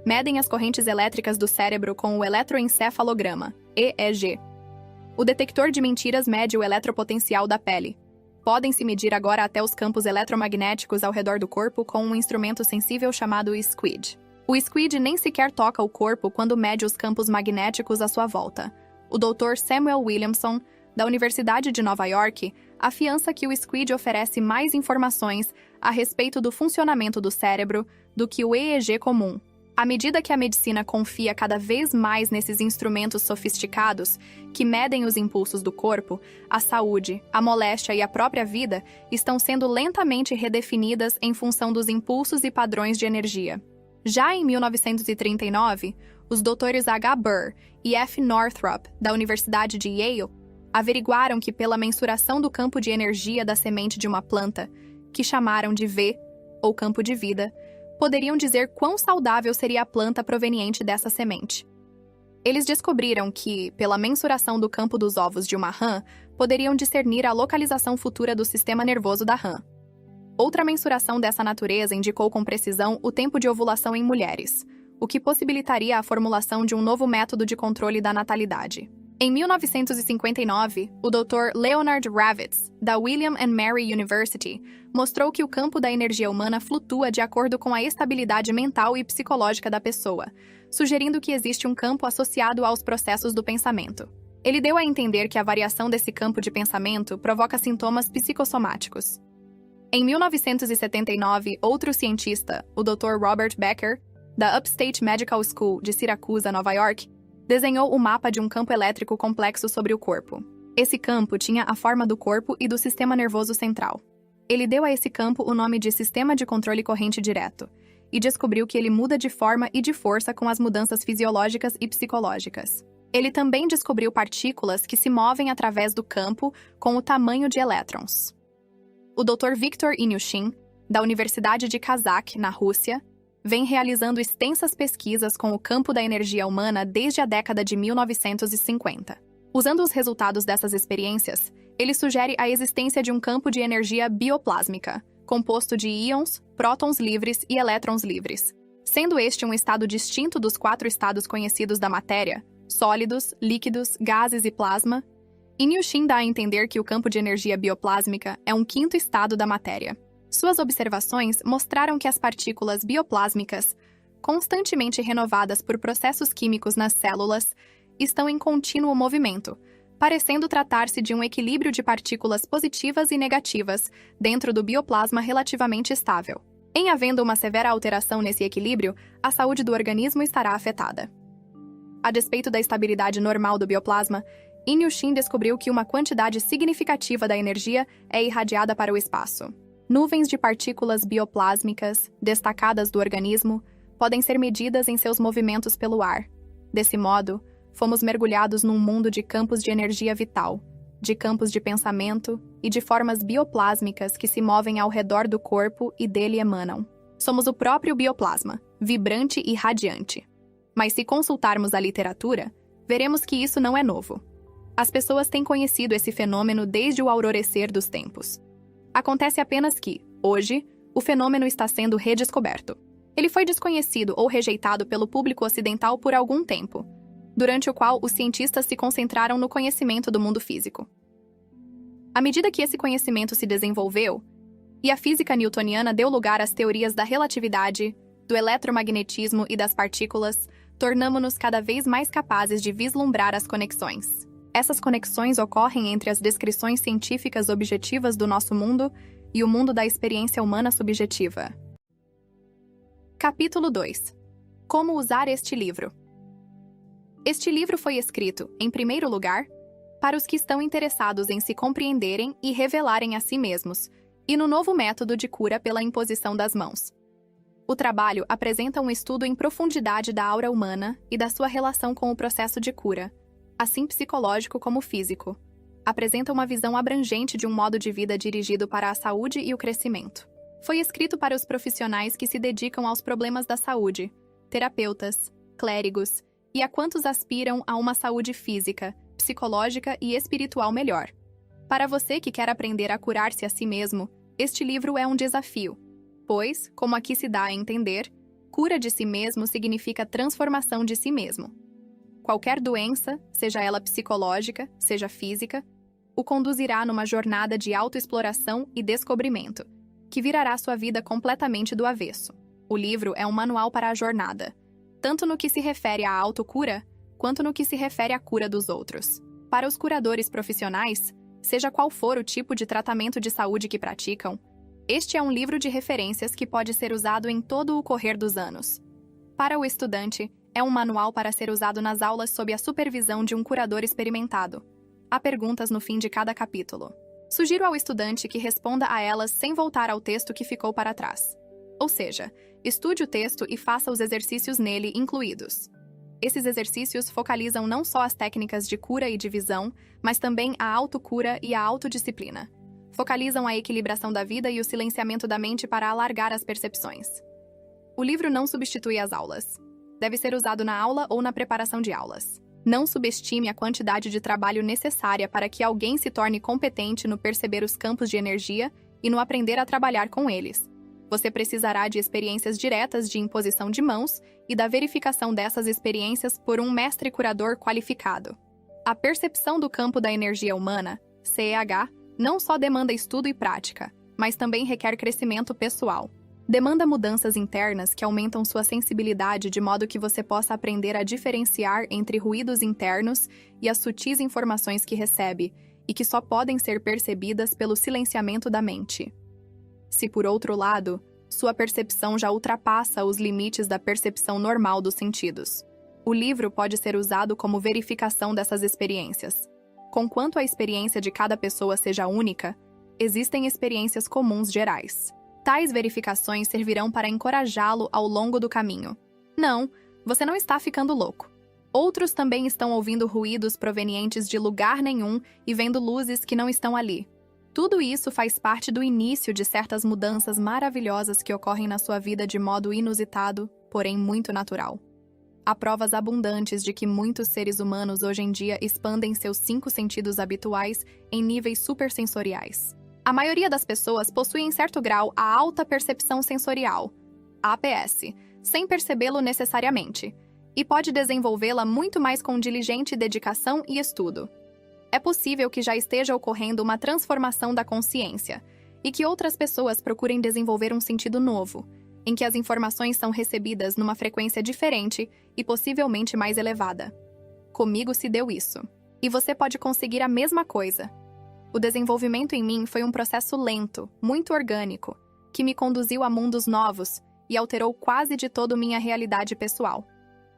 Medem as correntes elétricas do cérebro com o eletroencefalograma, EEG. O detector de mentiras mede o eletropotencial da pele. Podem-se medir agora até os campos eletromagnéticos ao redor do corpo com um instrumento sensível chamado SQUID. O SQUID nem sequer toca o corpo quando mede os campos magnéticos à sua volta. O Dr. Samuel Williamson, da Universidade de Nova York, afiança que o SQUID oferece mais informações a respeito do funcionamento do cérebro do que o EEG comum. À medida que a medicina confia cada vez mais nesses instrumentos sofisticados que medem os impulsos do corpo, a saúde, a moléstia e a própria vida estão sendo lentamente redefinidas em função dos impulsos e padrões de energia. Já em 1939, os doutores H. Burr e F. Northrop, da Universidade de Yale, averiguaram que pela mensuração do campo de energia da semente de uma planta, que chamaram de V, ou campo de vida, poderiam dizer quão saudável seria a planta proveniente dessa semente. Eles descobriram que, pela mensuração do campo dos ovos de uma rã, poderiam discernir a localização futura do sistema nervoso da rã. Outra mensuração dessa natureza indicou com precisão o tempo de ovulação em mulheres, o que possibilitaria a formulação de um novo método de controle da natalidade. Em 1959, o Dr. Leonard Ravitz, da William and Mary University, mostrou que o campo da energia humana flutua de acordo com a estabilidade mental e psicológica da pessoa, sugerindo que existe um campo associado aos processos do pensamento. Ele deu a entender que a variação desse campo de pensamento provoca sintomas psicossomáticos. Em 1979, outro cientista, o Dr. Robert Becker, da Upstate Medical School de Siracusa, Nova York, desenhou o mapa de um campo elétrico complexo sobre o corpo. Esse campo tinha a forma do corpo e do sistema nervoso central. Ele deu a esse campo o nome de Sistema de Controle Corrente Direto, e descobriu que ele muda de forma e de força com as mudanças fisiológicas e psicológicas. Ele também descobriu partículas que se movem através do campo com o tamanho de elétrons. O Dr. Viktor Ilyushin, da Universidade de Kazakh, na Rússia, vem realizando extensas pesquisas com o campo da energia humana desde a década de 1950. Usando os resultados dessas experiências, ele sugere a existência de um campo de energia bioplásmica, composto de íons, prótons livres e elétrons livres, sendo este um estado distinto dos 4 estados conhecidos da matéria: sólidos, líquidos, gases e plasma. Ilyushin dá a entender que o campo de energia bioplásmica é um 5º estado da matéria. Suas observações mostraram que as partículas bioplásmicas, constantemente renovadas por processos químicos nas células, estão em contínuo movimento, parecendo tratar-se de um equilíbrio de partículas positivas e negativas dentro do bioplasma relativamente estável. Em havendo uma severa alteração nesse equilíbrio, a saúde do organismo estará afetada. A despeito da estabilidade normal do bioplasma, Ilyushin descobriu que uma quantidade significativa da energia é irradiada para o espaço. Nuvens de partículas bioplásmicas, destacadas do organismo, podem ser medidas em seus movimentos pelo ar. Desse modo, fomos mergulhados num mundo de campos de energia vital, de campos de pensamento e de formas bioplásmicas que se movem ao redor do corpo e dele emanam. Somos o próprio bioplasma, vibrante e radiante. Mas se consultarmos a literatura, veremos que isso não é novo. As pessoas têm conhecido esse fenômeno desde o alvorecer dos tempos. Acontece apenas que, hoje, o fenômeno está sendo redescoberto. Ele foi desconhecido ou rejeitado pelo público ocidental por algum tempo, durante o qual os cientistas se concentraram no conhecimento do mundo físico. À medida que esse conhecimento se desenvolveu, e a física newtoniana deu lugar às teorias da relatividade, do eletromagnetismo e das partículas, tornamo-nos cada vez mais capazes de vislumbrar as conexões. Essas conexões ocorrem entre as descrições científicas objetivas do nosso mundo e o mundo da experiência humana subjetiva. Capítulo 2. Como usar este livro? Este livro foi escrito, em primeiro lugar, para os que estão interessados em se compreenderem e revelarem a si mesmos, e no novo método de cura pela imposição das mãos. O trabalho apresenta um estudo em profundidade da aura humana e da sua relação com o processo de cura, assim psicológico como físico. Apresenta uma visão abrangente de um modo de vida dirigido para a saúde e o crescimento. Foi escrito para os profissionais que se dedicam aos problemas da saúde, terapeutas, clérigos, e a quantos aspiram a uma saúde física, psicológica e espiritual melhor. Para você que quer aprender a curar-se a si mesmo, este livro é um desafio, pois, como aqui se dá a entender, cura de si mesmo significa transformação de si mesmo. Qualquer doença, seja ela psicológica, seja física, o conduzirá numa jornada de autoexploração e descobrimento, que virará sua vida completamente do avesso. O livro é um manual para a jornada, tanto no que se refere à autocura, quanto no que se refere à cura dos outros. Para os curadores profissionais, seja qual for o tipo de tratamento de saúde que praticam, este é um livro de referências que pode ser usado em todo o correr dos anos. Para o estudante, é um manual para ser usado nas aulas sob a supervisão de um curador experimentado. Há perguntas no fim de cada capítulo. Sugiro ao estudante que responda a elas sem voltar ao texto que ficou para trás. Ou seja, estude o texto e faça os exercícios nele incluídos. Esses exercícios focalizam não só as técnicas de cura e de visão, mas também a autocura e a autodisciplina. Focalizam a equilibração da vida e o silenciamento da mente para alargar as percepções. O livro não substitui as aulas. Deve ser usado na aula ou na preparação de aulas. Não subestime a quantidade de trabalho necessária para que alguém se torne competente no perceber os campos de energia e no aprender a trabalhar com eles. Você precisará de experiências diretas de imposição de mãos e da verificação dessas experiências por um mestre curador qualificado. A percepção do campo da energia humana, CEH, não só demanda estudo e prática, mas também requer crescimento pessoal. Demanda mudanças internas que aumentam sua sensibilidade de modo que você possa aprender a diferenciar entre ruídos internos e as sutis informações que recebe, e que só podem ser percebidas pelo silenciamento da mente. Se, por outro lado, sua percepção já ultrapassa os limites da percepção normal dos sentidos, o livro pode ser usado como verificação dessas experiências. Conquanto a experiência de cada pessoa seja única, existem experiências comuns gerais. Tais verificações servirão para encorajá-lo ao longo do caminho. Não, você não está ficando louco. Outros também estão ouvindo ruídos provenientes de lugar nenhum e vendo luzes que não estão ali. Tudo isso faz parte do início de certas mudanças maravilhosas que ocorrem na sua vida de modo inusitado, porém muito natural. Há provas abundantes de que muitos seres humanos hoje em dia expandem seus 5 sentidos habituais em níveis supersensoriais. A maioria das pessoas possui em certo grau a alta percepção sensorial, APS, sem percebê-lo necessariamente, e pode desenvolvê-la muito mais com diligente dedicação e estudo. É possível que já esteja ocorrendo uma transformação da consciência e que outras pessoas procurem desenvolver um sentido novo, em que as informações são recebidas numa frequência diferente e possivelmente mais elevada. Comigo se deu isso. E você pode conseguir a mesma coisa. O desenvolvimento em mim foi um processo lento, muito orgânico, que me conduziu a mundos novos e alterou quase de todo minha realidade pessoal.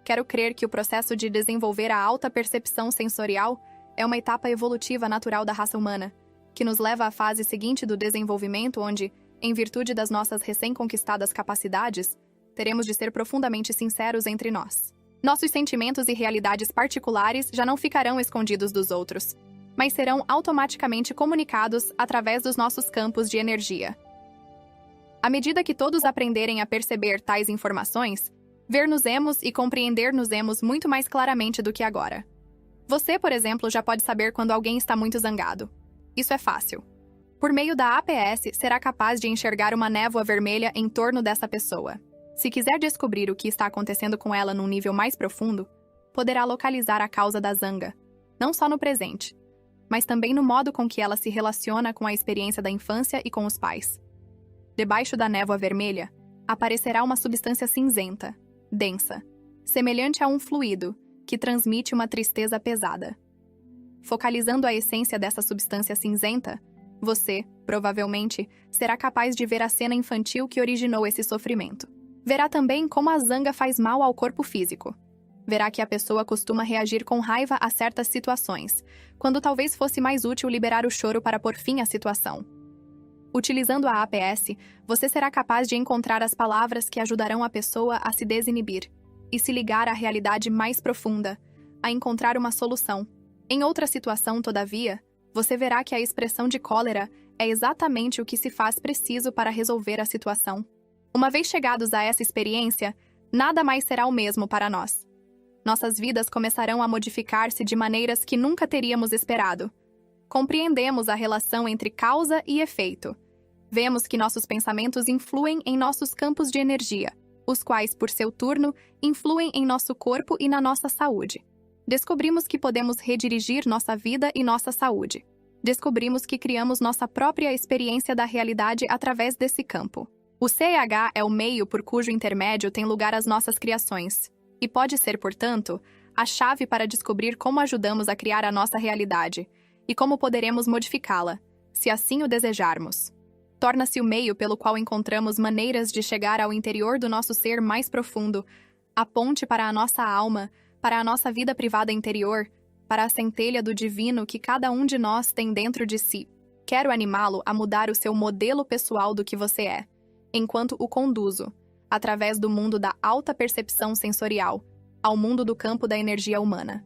Quero crer que o processo de desenvolver a alta percepção sensorial é uma etapa evolutiva natural da raça humana, que nos leva à fase seguinte do desenvolvimento onde, em virtude das nossas recém-conquistadas capacidades, teremos de ser profundamente sinceros entre nós. Nossos sentimentos e realidades particulares já não ficarão escondidos dos outros, mas serão automaticamente comunicados através dos nossos campos de energia. À medida que todos aprenderem a perceber tais informações, ver-nos-emos e compreender-nos-emos muito mais claramente do que agora. Você, por exemplo, já pode saber quando alguém está muito zangado. Isso é fácil. Por meio da APS, será capaz de enxergar uma névoa vermelha em torno dessa pessoa. Se quiser descobrir o que está acontecendo com ela num nível mais profundo, poderá localizar a causa da zanga, não só no presente, mas também no modo com que ela se relaciona com a experiência da infância e com os pais. Debaixo da névoa vermelha, aparecerá uma substância cinzenta, densa, semelhante a um fluido, que transmite uma tristeza pesada. Focalizando a essência dessa substância cinzenta, você, provavelmente, será capaz de ver a cena infantil que originou esse sofrimento. Verá também como a zanga faz mal ao corpo físico. Verá que a pessoa costuma reagir com raiva a certas situações, quando talvez fosse mais útil liberar o choro para pôr fim à situação. Utilizando a APS, você será capaz de encontrar as palavras que ajudarão a pessoa a se desinibir e se ligar à realidade mais profunda, a encontrar uma solução. Em outra situação, todavia, você verá que a expressão de cólera é exatamente o que se faz preciso para resolver a situação. Uma vez chegados a essa experiência, nada mais será o mesmo para nós. Nossas vidas começarão a modificar-se de maneiras que nunca teríamos esperado. Compreendemos a relação entre causa e efeito. Vemos que nossos pensamentos influem em nossos campos de energia, os quais, por seu turno, influem em nosso corpo e na nossa saúde. Descobrimos que podemos redirigir nossa vida e nossa saúde. Descobrimos que criamos nossa própria experiência da realidade através desse campo. O CEH é o meio por cujo intermédio tem lugar as nossas criações, e pode ser, portanto, a chave para descobrir como ajudamos a criar a nossa realidade e como poderemos modificá-la, se assim o desejarmos. Torna-se o meio pelo qual encontramos maneiras de chegar ao interior do nosso ser mais profundo, a ponte para a nossa alma, para a nossa vida privada interior, para a centelha do divino que cada um de nós tem dentro de si. Quero animá-lo a mudar o seu modelo pessoal do que você é, enquanto o conduzo, através do mundo da alta percepção sensorial, ao mundo do campo da energia humana.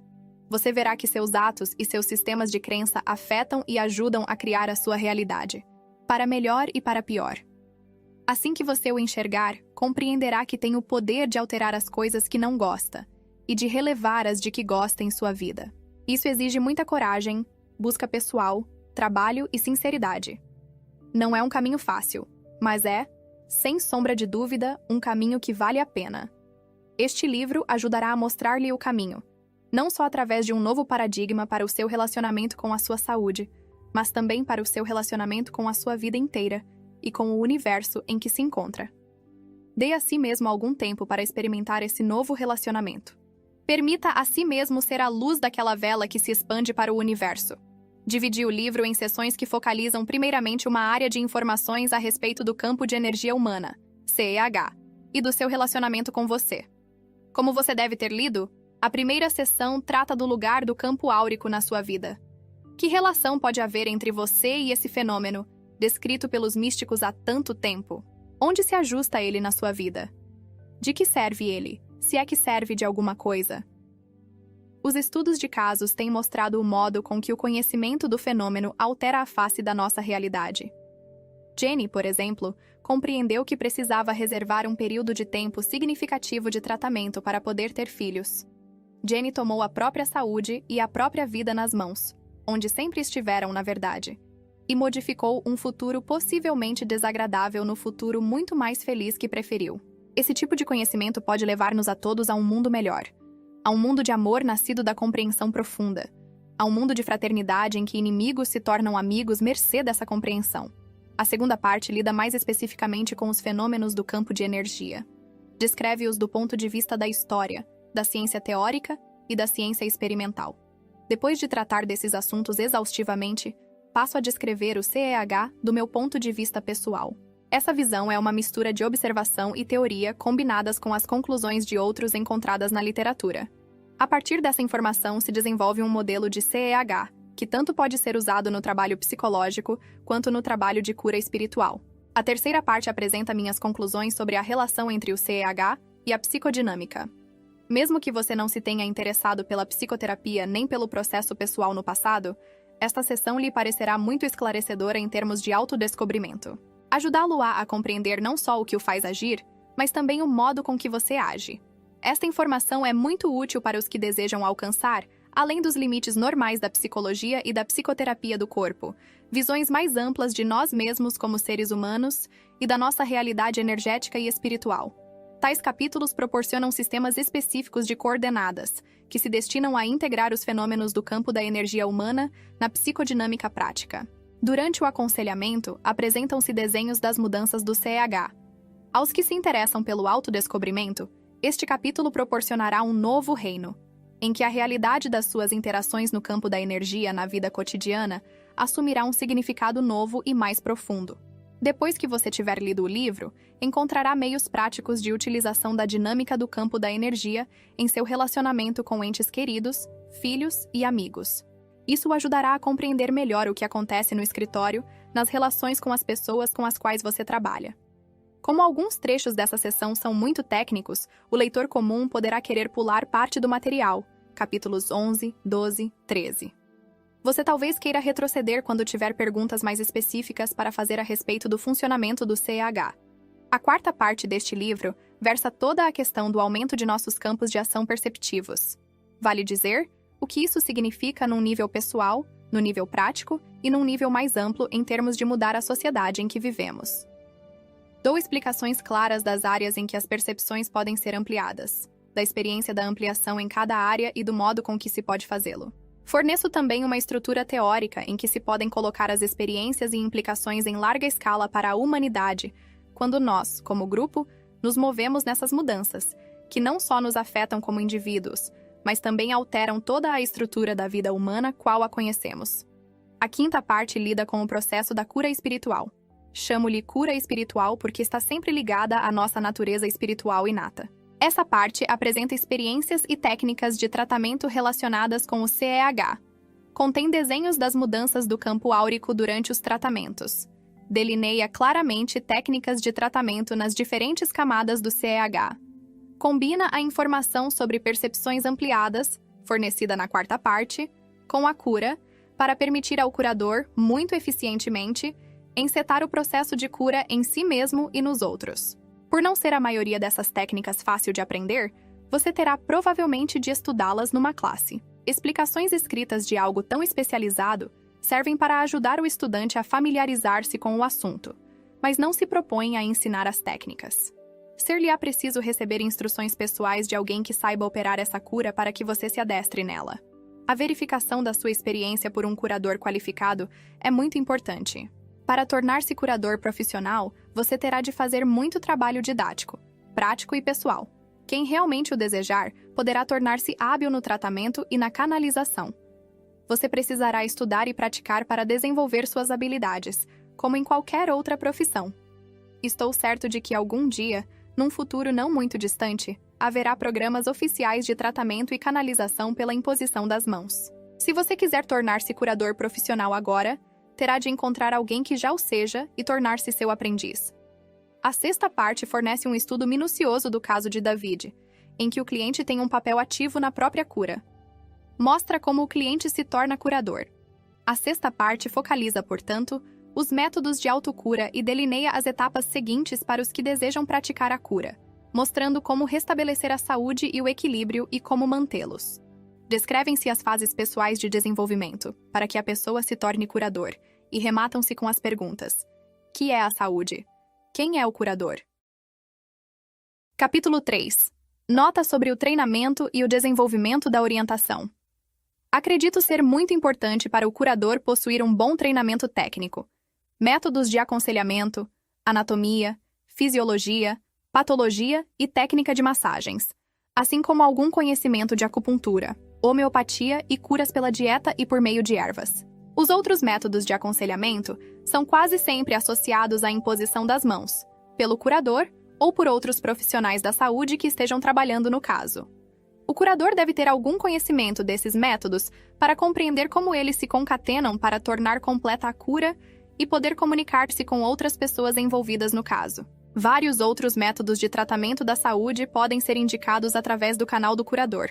Você verá que seus atos e seus sistemas de crença afetam e ajudam a criar a sua realidade, para melhor e para pior. Assim que você o enxergar, compreenderá que tem o poder de alterar as coisas que não gosta e de relevar as de que gosta em sua vida. Isso exige muita coragem, busca pessoal, trabalho e sinceridade. Não é um caminho fácil, mas é, sem sombra de dúvida, um caminho que vale a pena. Este livro ajudará a mostrar-lhe o caminho, não só através de um novo paradigma para o seu relacionamento com a sua saúde, mas também para o seu relacionamento com a sua vida inteira e com o universo em que se encontra. Dê a si mesmo algum tempo para experimentar esse novo relacionamento. Permita a si mesmo ser a luz daquela vela que se expande para o universo. Dividi o livro em seções que focalizam primeiramente uma área de informações a respeito do campo de energia humana, CEH, e do seu relacionamento com você. Como você deve ter lido, a primeira seção trata do lugar do campo áurico na sua vida. Que relação pode haver entre você e esse fenômeno, descrito pelos místicos há tanto tempo? Onde se ajusta ele na sua vida? De que serve ele, se é que serve de alguma coisa? Os estudos de casos têm mostrado o modo com que o conhecimento do fenômeno altera a face da nossa realidade. Jenny, por exemplo, compreendeu que precisava reservar um período de tempo significativo de tratamento para poder ter filhos. Jenny tomou a própria saúde e a própria vida nas mãos, onde sempre estiveram, na verdade, e modificou um futuro possivelmente desagradável no futuro muito mais feliz que preferiu. Esse tipo de conhecimento pode levar-nos a todos a um mundo melhor, a um mundo de amor nascido da compreensão profunda, a um mundo de fraternidade em que inimigos se tornam amigos mercê dessa compreensão. A segunda parte lida mais especificamente com os fenômenos do campo de energia. Descreve-os do ponto de vista da história, da ciência teórica e da ciência experimental. Depois de tratar desses assuntos exaustivamente, passo a descrever o CEH do meu ponto de vista pessoal. Essa visão é uma mistura de observação e teoria combinadas com as conclusões de outros encontradas na literatura. A partir dessa informação se desenvolve um modelo de CEH, que tanto pode ser usado no trabalho psicológico quanto no trabalho de cura espiritual. A terceira parte apresenta minhas conclusões sobre a relação entre o CEH e a psicodinâmica. Mesmo que você não se tenha interessado pela psicoterapia nem pelo processo pessoal no passado, esta sessão lhe parecerá muito esclarecedora em termos de autodescobrimento. Ajudá-lo-á a compreender não só o que o faz agir, mas também o modo com que você age. Esta informação é muito útil para os que desejam alcançar, além dos limites normais da psicologia e da psicoterapia do corpo, visões mais amplas de nós mesmos como seres humanos e da nossa realidade energética e espiritual. Tais capítulos proporcionam sistemas específicos de coordenadas, que se destinam a integrar os fenômenos do campo da energia humana na psicodinâmica prática. Durante o aconselhamento, apresentam-se desenhos das mudanças do CEH. Aos que se interessam pelo autodescobrimento, este capítulo proporcionará um novo reino, em que a realidade das suas interações no campo da energia na vida cotidiana assumirá um significado novo e mais profundo. Depois que você tiver lido o livro, encontrará meios práticos de utilização da dinâmica do campo da energia em seu relacionamento com entes queridos, filhos e amigos. Isso o ajudará a compreender melhor o que acontece no escritório, nas relações com as pessoas com as quais você trabalha. Como alguns trechos dessa sessão são muito técnicos, o leitor comum poderá querer pular parte do material, capítulos 11, 12, 13. Você talvez queira retroceder quando tiver perguntas mais específicas para fazer a respeito do funcionamento do CEH. A quarta parte deste livro versa toda a questão do aumento de nossos campos de ação perceptivos. Vale dizer, o que isso significa num nível pessoal, no nível prático e num nível mais amplo em termos de mudar a sociedade em que vivemos. Dou explicações claras das áreas em que as percepções podem ser ampliadas, da experiência da ampliação em cada área e do modo com que se pode fazê-lo. Forneço também uma estrutura teórica em que se podem colocar as experiências e implicações em larga escala para a humanidade, quando nós, como grupo, nos movemos nessas mudanças, que não só nos afetam como indivíduos, mas também alteram toda a estrutura da vida humana qual a conhecemos. A quinta parte lida com o processo da cura espiritual. Chamo-lhe cura espiritual porque está sempre ligada à nossa natureza espiritual inata. Essa parte apresenta experiências e técnicas de tratamento relacionadas com o CEH. Contém desenhos das mudanças do campo áurico durante os tratamentos. Delineia claramente técnicas de tratamento nas diferentes camadas do CEH. Combina a informação sobre percepções ampliadas, fornecida na quarta parte, com a cura, para permitir ao curador, muito eficientemente, encetar o processo de cura em si mesmo e nos outros. Por não ser a maioria dessas técnicas fácil de aprender, você terá provavelmente de estudá-las numa classe. Explicações escritas de algo tão especializado servem para ajudar o estudante a familiarizar-se com o assunto, mas não se propõem a ensinar as técnicas. Ser-lhe-á preciso receber instruções pessoais de alguém que saiba operar essa cura para que você se adestre nela. A verificação da sua experiência por um curador qualificado é muito importante. Para tornar-se curador profissional, você terá de fazer muito trabalho didático, prático e pessoal. Quem realmente o desejar poderá tornar-se hábil no tratamento e na canalização. Você precisará estudar e praticar para desenvolver suas habilidades, como em qualquer outra profissão. Estou certo de que algum dia, num futuro não muito distante, haverá programas oficiais de tratamento e canalização pela imposição das mãos. Se você quiser tornar-se curador profissional agora, terá de encontrar alguém que já o seja e tornar-se seu aprendiz. A sexta parte fornece um estudo minucioso do caso de David, em que o cliente tem um papel ativo na própria cura. Mostra como o cliente se torna curador. A sexta parte focaliza, portanto, os métodos de autocura e delineia as etapas seguintes para os que desejam praticar a cura, mostrando como restabelecer a saúde e o equilíbrio e como mantê-los. Descrevem-se as fases pessoais de desenvolvimento, para que a pessoa se torne curador, e rematam-se com as perguntas: que é a saúde? Quem é o curador? Capítulo 3. Nota sobre o treinamento e o desenvolvimento da orientação. Acredito ser muito importante para o curador possuir um bom treinamento técnico, métodos de aconselhamento, anatomia, fisiologia, patologia e técnica de massagens, assim como algum conhecimento de acupuntura, homeopatia e curas pela dieta e por meio de ervas. Os outros métodos de aconselhamento são quase sempre associados à imposição das mãos, pelo curador ou por outros profissionais da saúde que estejam trabalhando no caso. O curador deve ter algum conhecimento desses métodos para compreender como eles se concatenam para tornar completa a cura e poder comunicar-se com outras pessoas envolvidas no caso. Vários outros métodos de tratamento da saúde podem ser indicados através do canal do curador.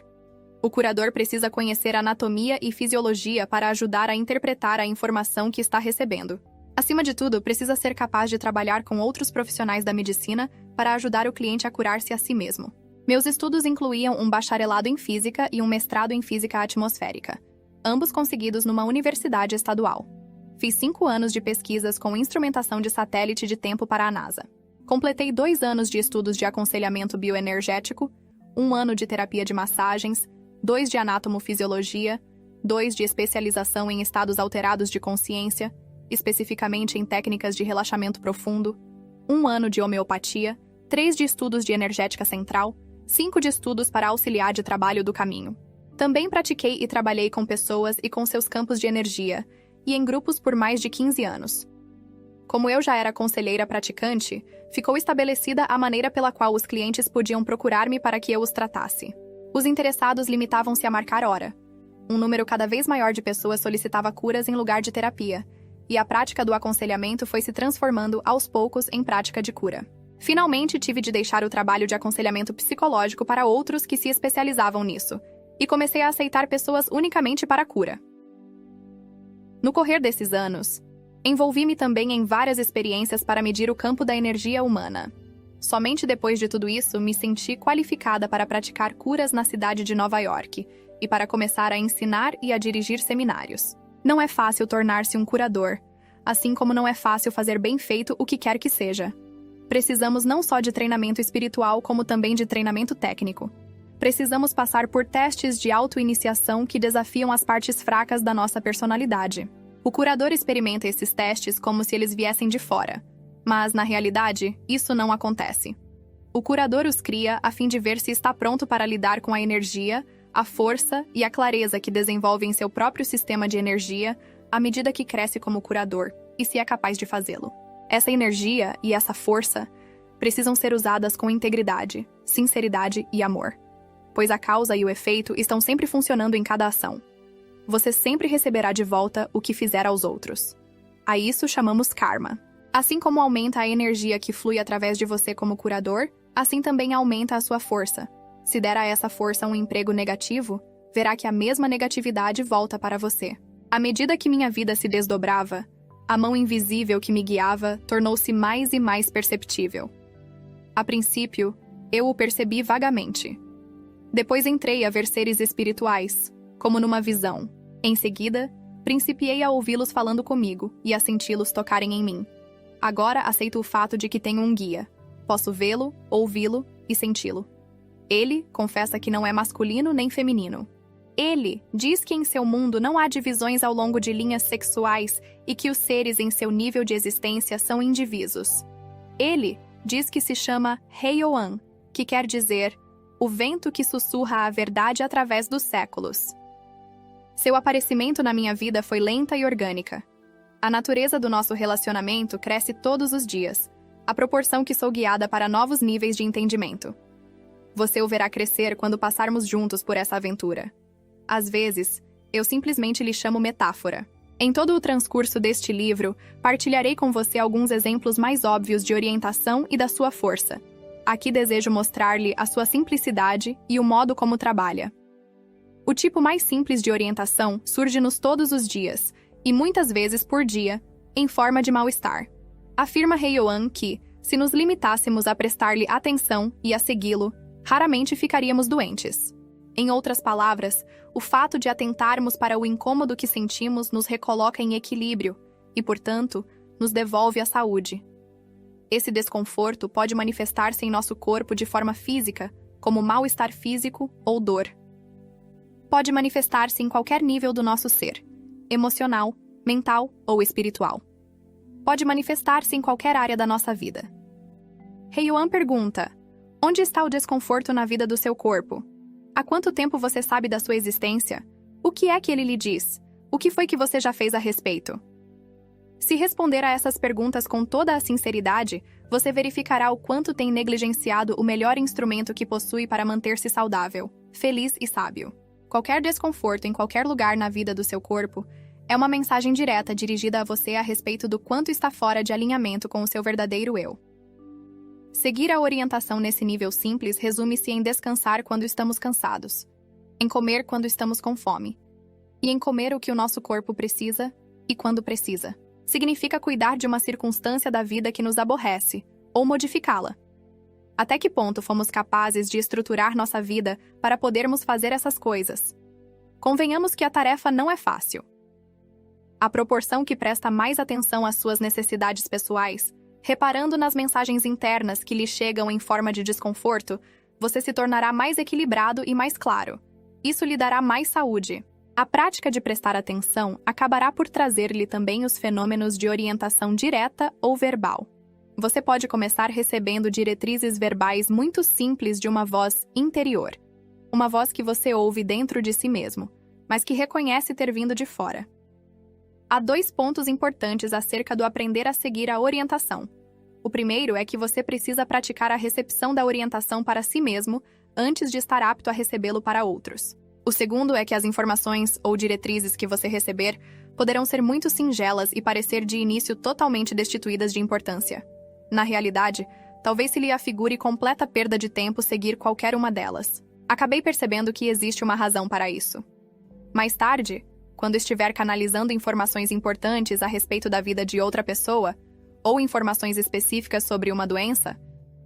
O curador precisa conhecer anatomia e fisiologia para ajudar a interpretar a informação que está recebendo. Acima de tudo, precisa ser capaz de trabalhar com outros profissionais da medicina para ajudar o cliente a curar-se a si mesmo. Meus estudos incluíam um bacharelado em física e um mestrado em física atmosférica, ambos conseguidos numa universidade estadual. Fiz 5 anos de pesquisas com instrumentação de satélite de tempo para a NASA. Completei 2 anos de estudos de aconselhamento bioenergético, 1 ano de terapia de massagens, 2 de anatomofisiologia, 2 de especialização em estados alterados de consciência, especificamente em técnicas de relaxamento profundo, 1 ano de homeopatia, 3 de estudos de energética central, 5 de estudos para auxiliar de trabalho do caminho. Também pratiquei e trabalhei com pessoas e com seus campos de energia, e em grupos por mais de 15 anos. Como eu já era conselheira praticante, ficou estabelecida a maneira pela qual os clientes podiam procurar-me para que eu os tratasse. Os interessados limitavam-se a marcar hora. Um número cada vez maior de pessoas solicitava curas em lugar de terapia, e a prática do aconselhamento foi se transformando aos poucos em prática de cura. Finalmente, tive de deixar o trabalho de aconselhamento psicológico para outros que se especializavam nisso, e comecei a aceitar pessoas unicamente para a cura. No correr desses anos, envolvi-me também em várias experiências para medir o campo da energia humana. Somente depois de tudo isso, me senti qualificada para praticar curas na cidade de Nova York e para começar a ensinar e a dirigir seminários. Não é fácil tornar-se um curador, assim como não é fácil fazer bem feito o que quer que seja. Precisamos não só de treinamento espiritual, como também de treinamento técnico. Precisamos passar por testes de auto-iniciação que desafiam as partes fracas da nossa personalidade. O curador experimenta esses testes como se eles viessem de fora, mas, na realidade, isso não acontece. O curador os cria a fim de ver se está pronto para lidar com a energia, a força e a clareza que desenvolve em seu próprio sistema de energia à medida que cresce como curador, e se é capaz de fazê-lo. Essa energia e essa força precisam ser usadas com integridade, sinceridade e amor, pois a causa e o efeito estão sempre funcionando em cada ação. Você sempre receberá de volta o que fizer aos outros. A isso chamamos karma. Assim como aumenta a energia que flui através de você como curador, assim também aumenta a sua força. Se der a essa força um emprego negativo, verá que a mesma negatividade volta para você. À medida que minha vida se desdobrava, a mão invisível que me guiava tornou-se mais e mais perceptível. A princípio, eu o percebi vagamente. Depois entrei a ver seres espirituais, como numa visão. Em seguida, principiei a ouvi-los falando comigo e a senti-los tocarem em mim. Agora aceito o fato de que tenho um guia. Posso vê-lo, ouvi-lo e senti-lo. Ele confessa que não é masculino nem feminino. Ele diz que em seu mundo não há divisões ao longo de linhas sexuais e que os seres em seu nível de existência são indivisos. Ele diz que se chama Heioan, que quer dizer o vento que sussurra a verdade através dos séculos. Seu aparecimento na minha vida foi lenta e orgânica. A natureza do nosso relacionamento cresce todos os dias, à proporção que sou guiada para novos níveis de entendimento. Você o verá crescer quando passarmos juntos por essa aventura. Às vezes, eu simplesmente lhe chamo metáfora. Em todo o transcurso deste livro, partilharei com você alguns exemplos mais óbvios de orientação e da sua força. Aqui desejo mostrar-lhe a sua simplicidade e o modo como trabalha. O tipo mais simples de orientação surge-nos todos os dias, e muitas vezes por dia, em forma de mal-estar. Afirma Heyoan que, se nos limitássemos a prestar-lhe atenção e a segui-lo, raramente ficaríamos doentes. Em outras palavras, o fato de atentarmos para o incômodo que sentimos nos recoloca em equilíbrio e, portanto, nos devolve a saúde. Esse desconforto pode manifestar-se em nosso corpo de forma física, como mal-estar físico ou dor. Pode manifestar-se em qualquer nível do nosso ser, emocional, mental ou espiritual. Pode manifestar-se em qualquer área da nossa vida. Heyoan pergunta: onde está o desconforto na vida do seu corpo? Há quanto tempo você sabe da sua existência? O que é que ele lhe diz? O que foi que você já fez a respeito? Se responder a essas perguntas com toda a sinceridade, você verificará o quanto tem negligenciado o melhor instrumento que possui para manter-se saudável, feliz e sábio. Qualquer desconforto em qualquer lugar na vida do seu corpo é uma mensagem direta dirigida a você a respeito do quanto está fora de alinhamento com o seu verdadeiro eu. Seguir a orientação nesse nível simples resume-se em descansar quando estamos cansados, em comer quando estamos com fome, e em comer o que o nosso corpo precisa e quando precisa. Significa cuidar de uma circunstância da vida que nos aborrece, ou modificá-la. Até que ponto fomos capazes de estruturar nossa vida para podermos fazer essas coisas? Convenhamos que a tarefa não é fácil. À proporção que presta mais atenção às suas necessidades pessoais, reparando nas mensagens internas que lhe chegam em forma de desconforto, você se tornará mais equilibrado e mais claro. Isso lhe dará mais saúde. A prática de prestar atenção acabará por trazer-lhe também os fenômenos de orientação direta ou verbal. Você pode começar recebendo diretrizes verbais muito simples de uma voz interior. Uma voz que você ouve dentro de si mesmo, mas que reconhece ter vindo de fora. Há 2 pontos importantes acerca do aprender a seguir a orientação. O primeiro é que você precisa praticar a recepção da orientação para si mesmo antes de estar apto a recebê-lo para outros. O segundo é que as informações ou diretrizes que você receber poderão ser muito singelas e parecer de início totalmente destituídas de importância. Na realidade, talvez se lhe afigure completa perda de tempo seguir qualquer uma delas. Acabei percebendo que existe uma razão para isso. Mais tarde, quando estiver canalizando informações importantes a respeito da vida de outra pessoa, ou informações específicas sobre uma doença,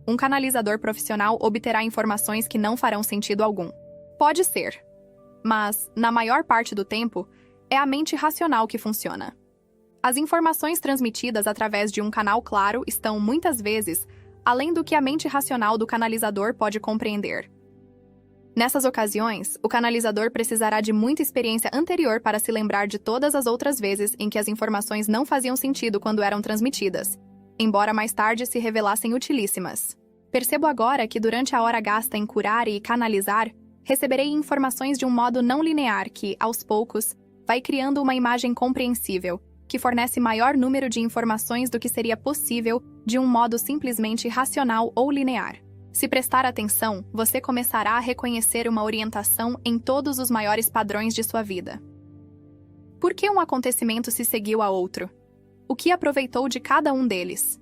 um canalizador profissional obterá informações que não farão sentido algum. Pode ser, mas, na maior parte do tempo, é a mente racional que funciona. As informações transmitidas através de um canal claro estão, muitas vezes, além do que a mente racional do canalizador pode compreender. Nessas ocasiões, o canalizador precisará de muita experiência anterior para se lembrar de todas as outras vezes em que as informações não faziam sentido quando eram transmitidas, embora mais tarde se revelassem utilíssimas. Percebo agora que durante a hora gasta em curar e canalizar, receberei informações de um modo não linear que, aos poucos, vai criando uma imagem compreensível, que fornece maior número de informações do que seria possível de um modo simplesmente racional ou linear. Se prestar atenção, você começará a reconhecer uma orientação em todos os maiores padrões de sua vida. Por que um acontecimento se seguiu a outro? O que aproveitou de cada um deles?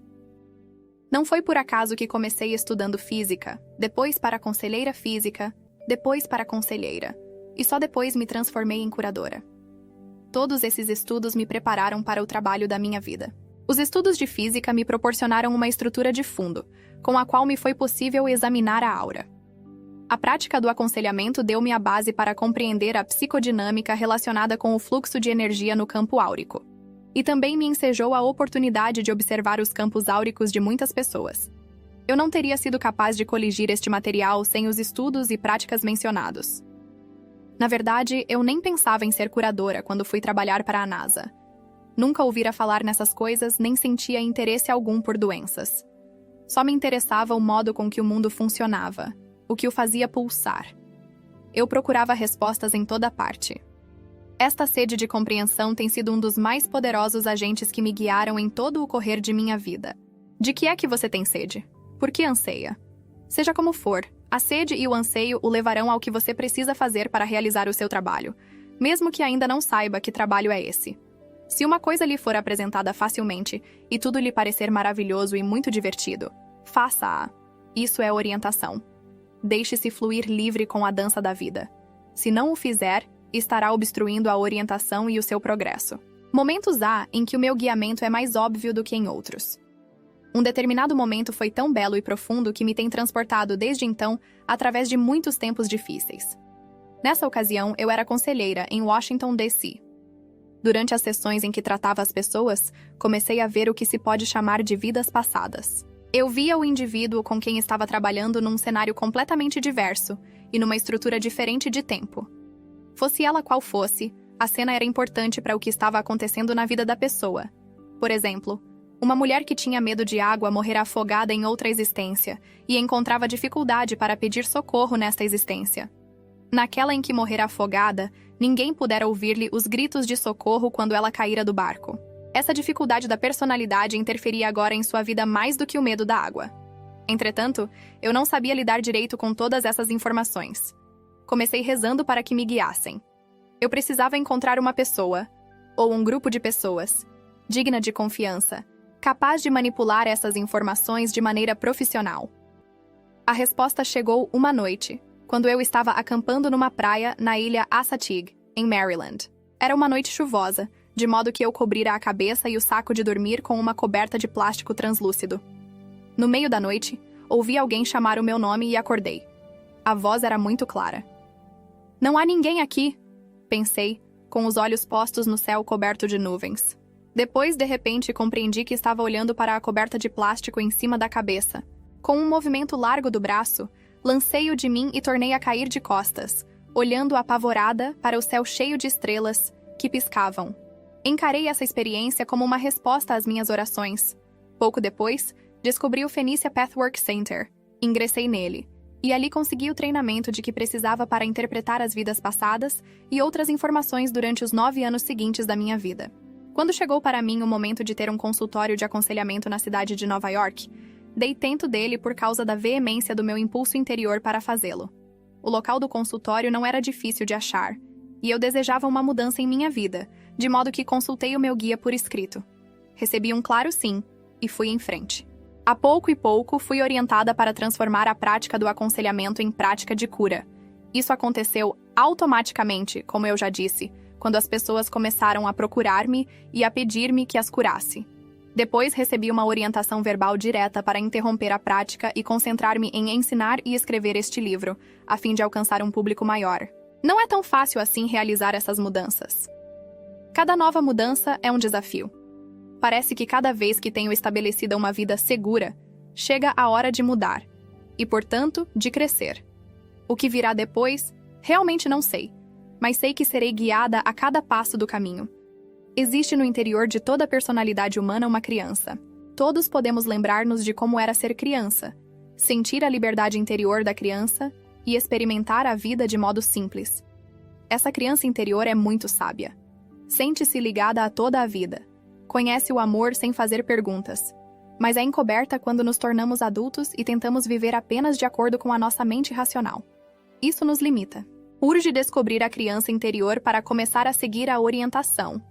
Não foi por acaso que comecei estudando física, depois para conselheira física, depois para conselheira, e só depois me transformei em curadora. Todos esses estudos me prepararam para o trabalho da minha vida. Os estudos de física me proporcionaram uma estrutura de fundo, com a qual me foi possível examinar a aura. A prática do aconselhamento deu-me a base para compreender a psicodinâmica relacionada com o fluxo de energia no campo áurico. E também me ensejou a oportunidade de observar os campos áuricos de muitas pessoas. Eu não teria sido capaz de coligir este material sem os estudos e práticas mencionados. Na verdade, eu nem pensava em ser curadora quando fui trabalhar para a NASA. Nunca ouvira falar nessas coisas nem sentia interesse algum por doenças. Só me interessava o modo com que o mundo funcionava, o que o fazia pulsar. Eu procurava respostas em toda parte. Esta sede de compreensão tem sido um dos mais poderosos agentes que me guiaram em todo o correr de minha vida. De que é que você tem sede? Por que anseia? Seja como for, a sede e o anseio o levarão ao que você precisa fazer para realizar o seu trabalho, mesmo que ainda não saiba que trabalho é esse. Se uma coisa lhe for apresentada facilmente e tudo lhe parecer maravilhoso e muito divertido, faça-a. Isso é orientação. Deixe-se fluir livre com a dança da vida. Se não o fizer, estará obstruindo a orientação e o seu progresso. Momentos há em que o meu guiamento é mais óbvio do que em outros. Um determinado momento foi tão belo e profundo que me tem transportado desde então através de muitos tempos difíceis. Nessa ocasião, eu era conselheira em Washington, D.C. Durante as sessões em que tratava as pessoas, comecei a ver o que se pode chamar de vidas passadas. Eu via o indivíduo com quem estava trabalhando num cenário completamente diverso e numa estrutura diferente de tempo. Fosse ela qual fosse, a cena era importante para o que estava acontecendo na vida da pessoa. Por exemplo, uma mulher que tinha medo de água morrer afogada em outra existência e encontrava dificuldade para pedir socorro nesta existência. Naquela em que morrera afogada, ninguém pudera ouvir-lhe os gritos de socorro quando ela caíra do barco. Essa dificuldade da personalidade interferia agora em sua vida mais do que o medo da água. Entretanto, eu não sabia lidar direito com todas essas informações. Comecei rezando para que me guiassem. Eu precisava encontrar uma pessoa, ou um grupo de pessoas, digna de confiança, capaz de manipular essas informações de maneira profissional. A resposta chegou uma noite, quando eu estava acampando numa praia na ilha Assateague, em Maryland. Era uma noite chuvosa, de modo que eu cobrira a cabeça e o saco de dormir com uma coberta de plástico translúcido. No meio da noite, ouvi alguém chamar o meu nome e acordei. A voz era muito clara. "Não há ninguém aqui", pensei, com os olhos postos no céu coberto de nuvens. Depois, de repente, compreendi que estava olhando para a coberta de plástico em cima da cabeça. Com um movimento largo do braço, lancei-o de mim e tornei a cair de costas, olhando apavorada para o céu cheio de estrelas que piscavam. Encarei essa experiência como uma resposta às minhas orações. Pouco depois, descobri o Phoenicia Pathwork Center. Ingressei nele, e ali consegui o treinamento de que precisava para interpretar as vidas passadas e outras informações durante os 9 anos seguintes da minha vida. Quando chegou para mim o momento de ter um consultório de aconselhamento na cidade de Nova York, dei tento dele por causa da veemência do meu impulso interior para fazê-lo. O local do consultório não era difícil de achar, e eu desejava uma mudança em minha vida, de modo que consultei o meu guia por escrito. Recebi um claro sim, e fui em frente. A pouco e pouco, fui orientada para transformar a prática do aconselhamento em prática de cura. Isso aconteceu automaticamente, como eu já disse, quando as pessoas começaram a procurar-me e a pedir-me que as curasse. Depois recebi uma orientação verbal direta para interromper a prática e concentrar-me em ensinar e escrever este livro, a fim de alcançar um público maior. Não é tão fácil assim realizar essas mudanças. Cada nova mudança é um desafio. Parece que cada vez que tenho estabelecida uma vida segura, chega a hora de mudar, e, portanto, de crescer. O que virá depois, realmente não sei, mas sei que serei guiada a cada passo do caminho. Existe no interior de toda a personalidade humana uma criança. Todos podemos lembrar-nos de como era ser criança, sentir a liberdade interior da criança e experimentar a vida de modo simples. Essa criança interior é muito sábia. Sente-se ligada a toda a vida. Conhece o amor sem fazer perguntas, mas é encoberta quando nos tornamos adultos e tentamos viver apenas de acordo com a nossa mente racional. Isso nos limita. Urge descobrir a criança interior para começar a seguir a orientação.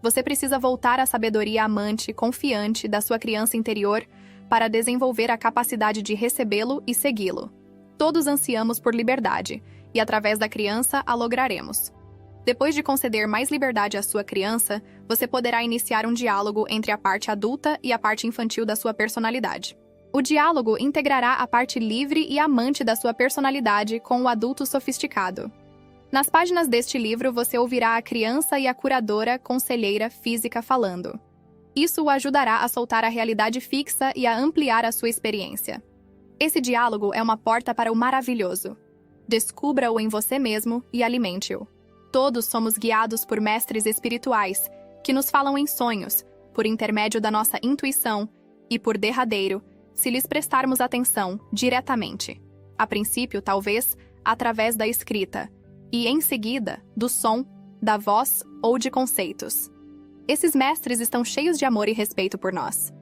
Você precisa voltar à sabedoria amante, confiante da sua criança interior para desenvolver a capacidade de recebê-lo e segui-lo. Todos ansiamos por liberdade, e através da criança a lograremos. Depois de conceder mais liberdade à sua criança, você poderá iniciar um diálogo entre a parte adulta e a parte infantil da sua personalidade. O diálogo integrará a parte livre e amante da sua personalidade com o adulto sofisticado. Nas páginas deste livro, você ouvirá a criança e a curadora conselheira física falando. Isso o ajudará a soltar a realidade fixa e a ampliar a sua experiência. Esse diálogo é uma porta para o maravilhoso. Descubra-o em você mesmo e alimente-o. Todos somos guiados por mestres espirituais, que nos falam em sonhos, por intermédio da nossa intuição e, por derradeiro, se lhes prestarmos atenção diretamente. A princípio, talvez, através da escrita, e, em seguida, do som, da voz ou de conceitos. Esses mestres estão cheios de amor e respeito por nós.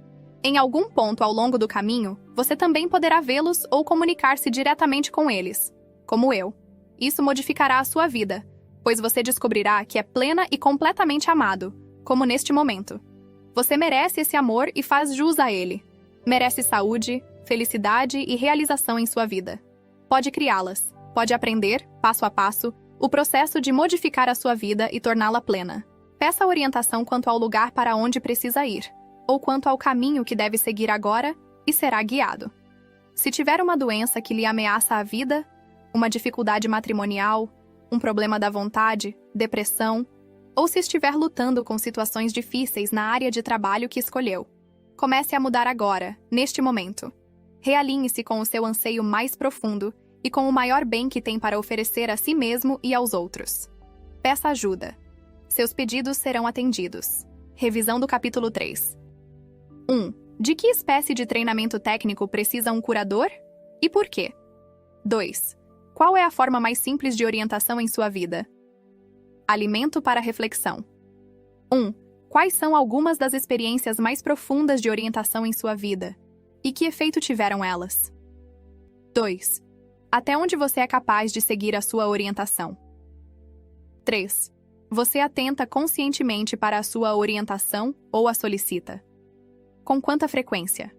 Em algum ponto ao longo do caminho, você também poderá vê-los ou comunicar-se diretamente com eles, como eu. Isso modificará a sua vida, pois você descobrirá que é plena e completamente amado, como neste momento. Você merece esse amor e faz jus a ele. Merece saúde, felicidade e realização em sua vida. Pode criá-las. Pode aprender, passo a passo, o processo de modificar a sua vida e torná-la plena. Peça orientação quanto ao lugar para onde precisa ir, ou quanto ao caminho que deve seguir agora, e será guiado. Se tiver uma doença que lhe ameaça a vida, uma dificuldade matrimonial, um problema da vontade, depressão, ou se estiver lutando com situações difíceis na área de trabalho que escolheu, comece a mudar agora, neste momento. Realinhe-se com o seu anseio mais profundo e com o maior bem que tem para oferecer a si mesmo e aos outros. Peça ajuda. Seus pedidos serão atendidos. Revisão do capítulo 3. 1. De que espécie de treinamento técnico precisa um curador? E por quê? 2. Qual é a forma mais simples de orientação em sua vida? Alimento para reflexão. 1. Quais são algumas das experiências mais profundas de orientação em sua vida? E que efeito tiveram elas? 2. Até onde você é capaz de seguir a sua orientação? 3. Você atenta conscientemente para a sua orientação ou a solicita? Com quanta frequência?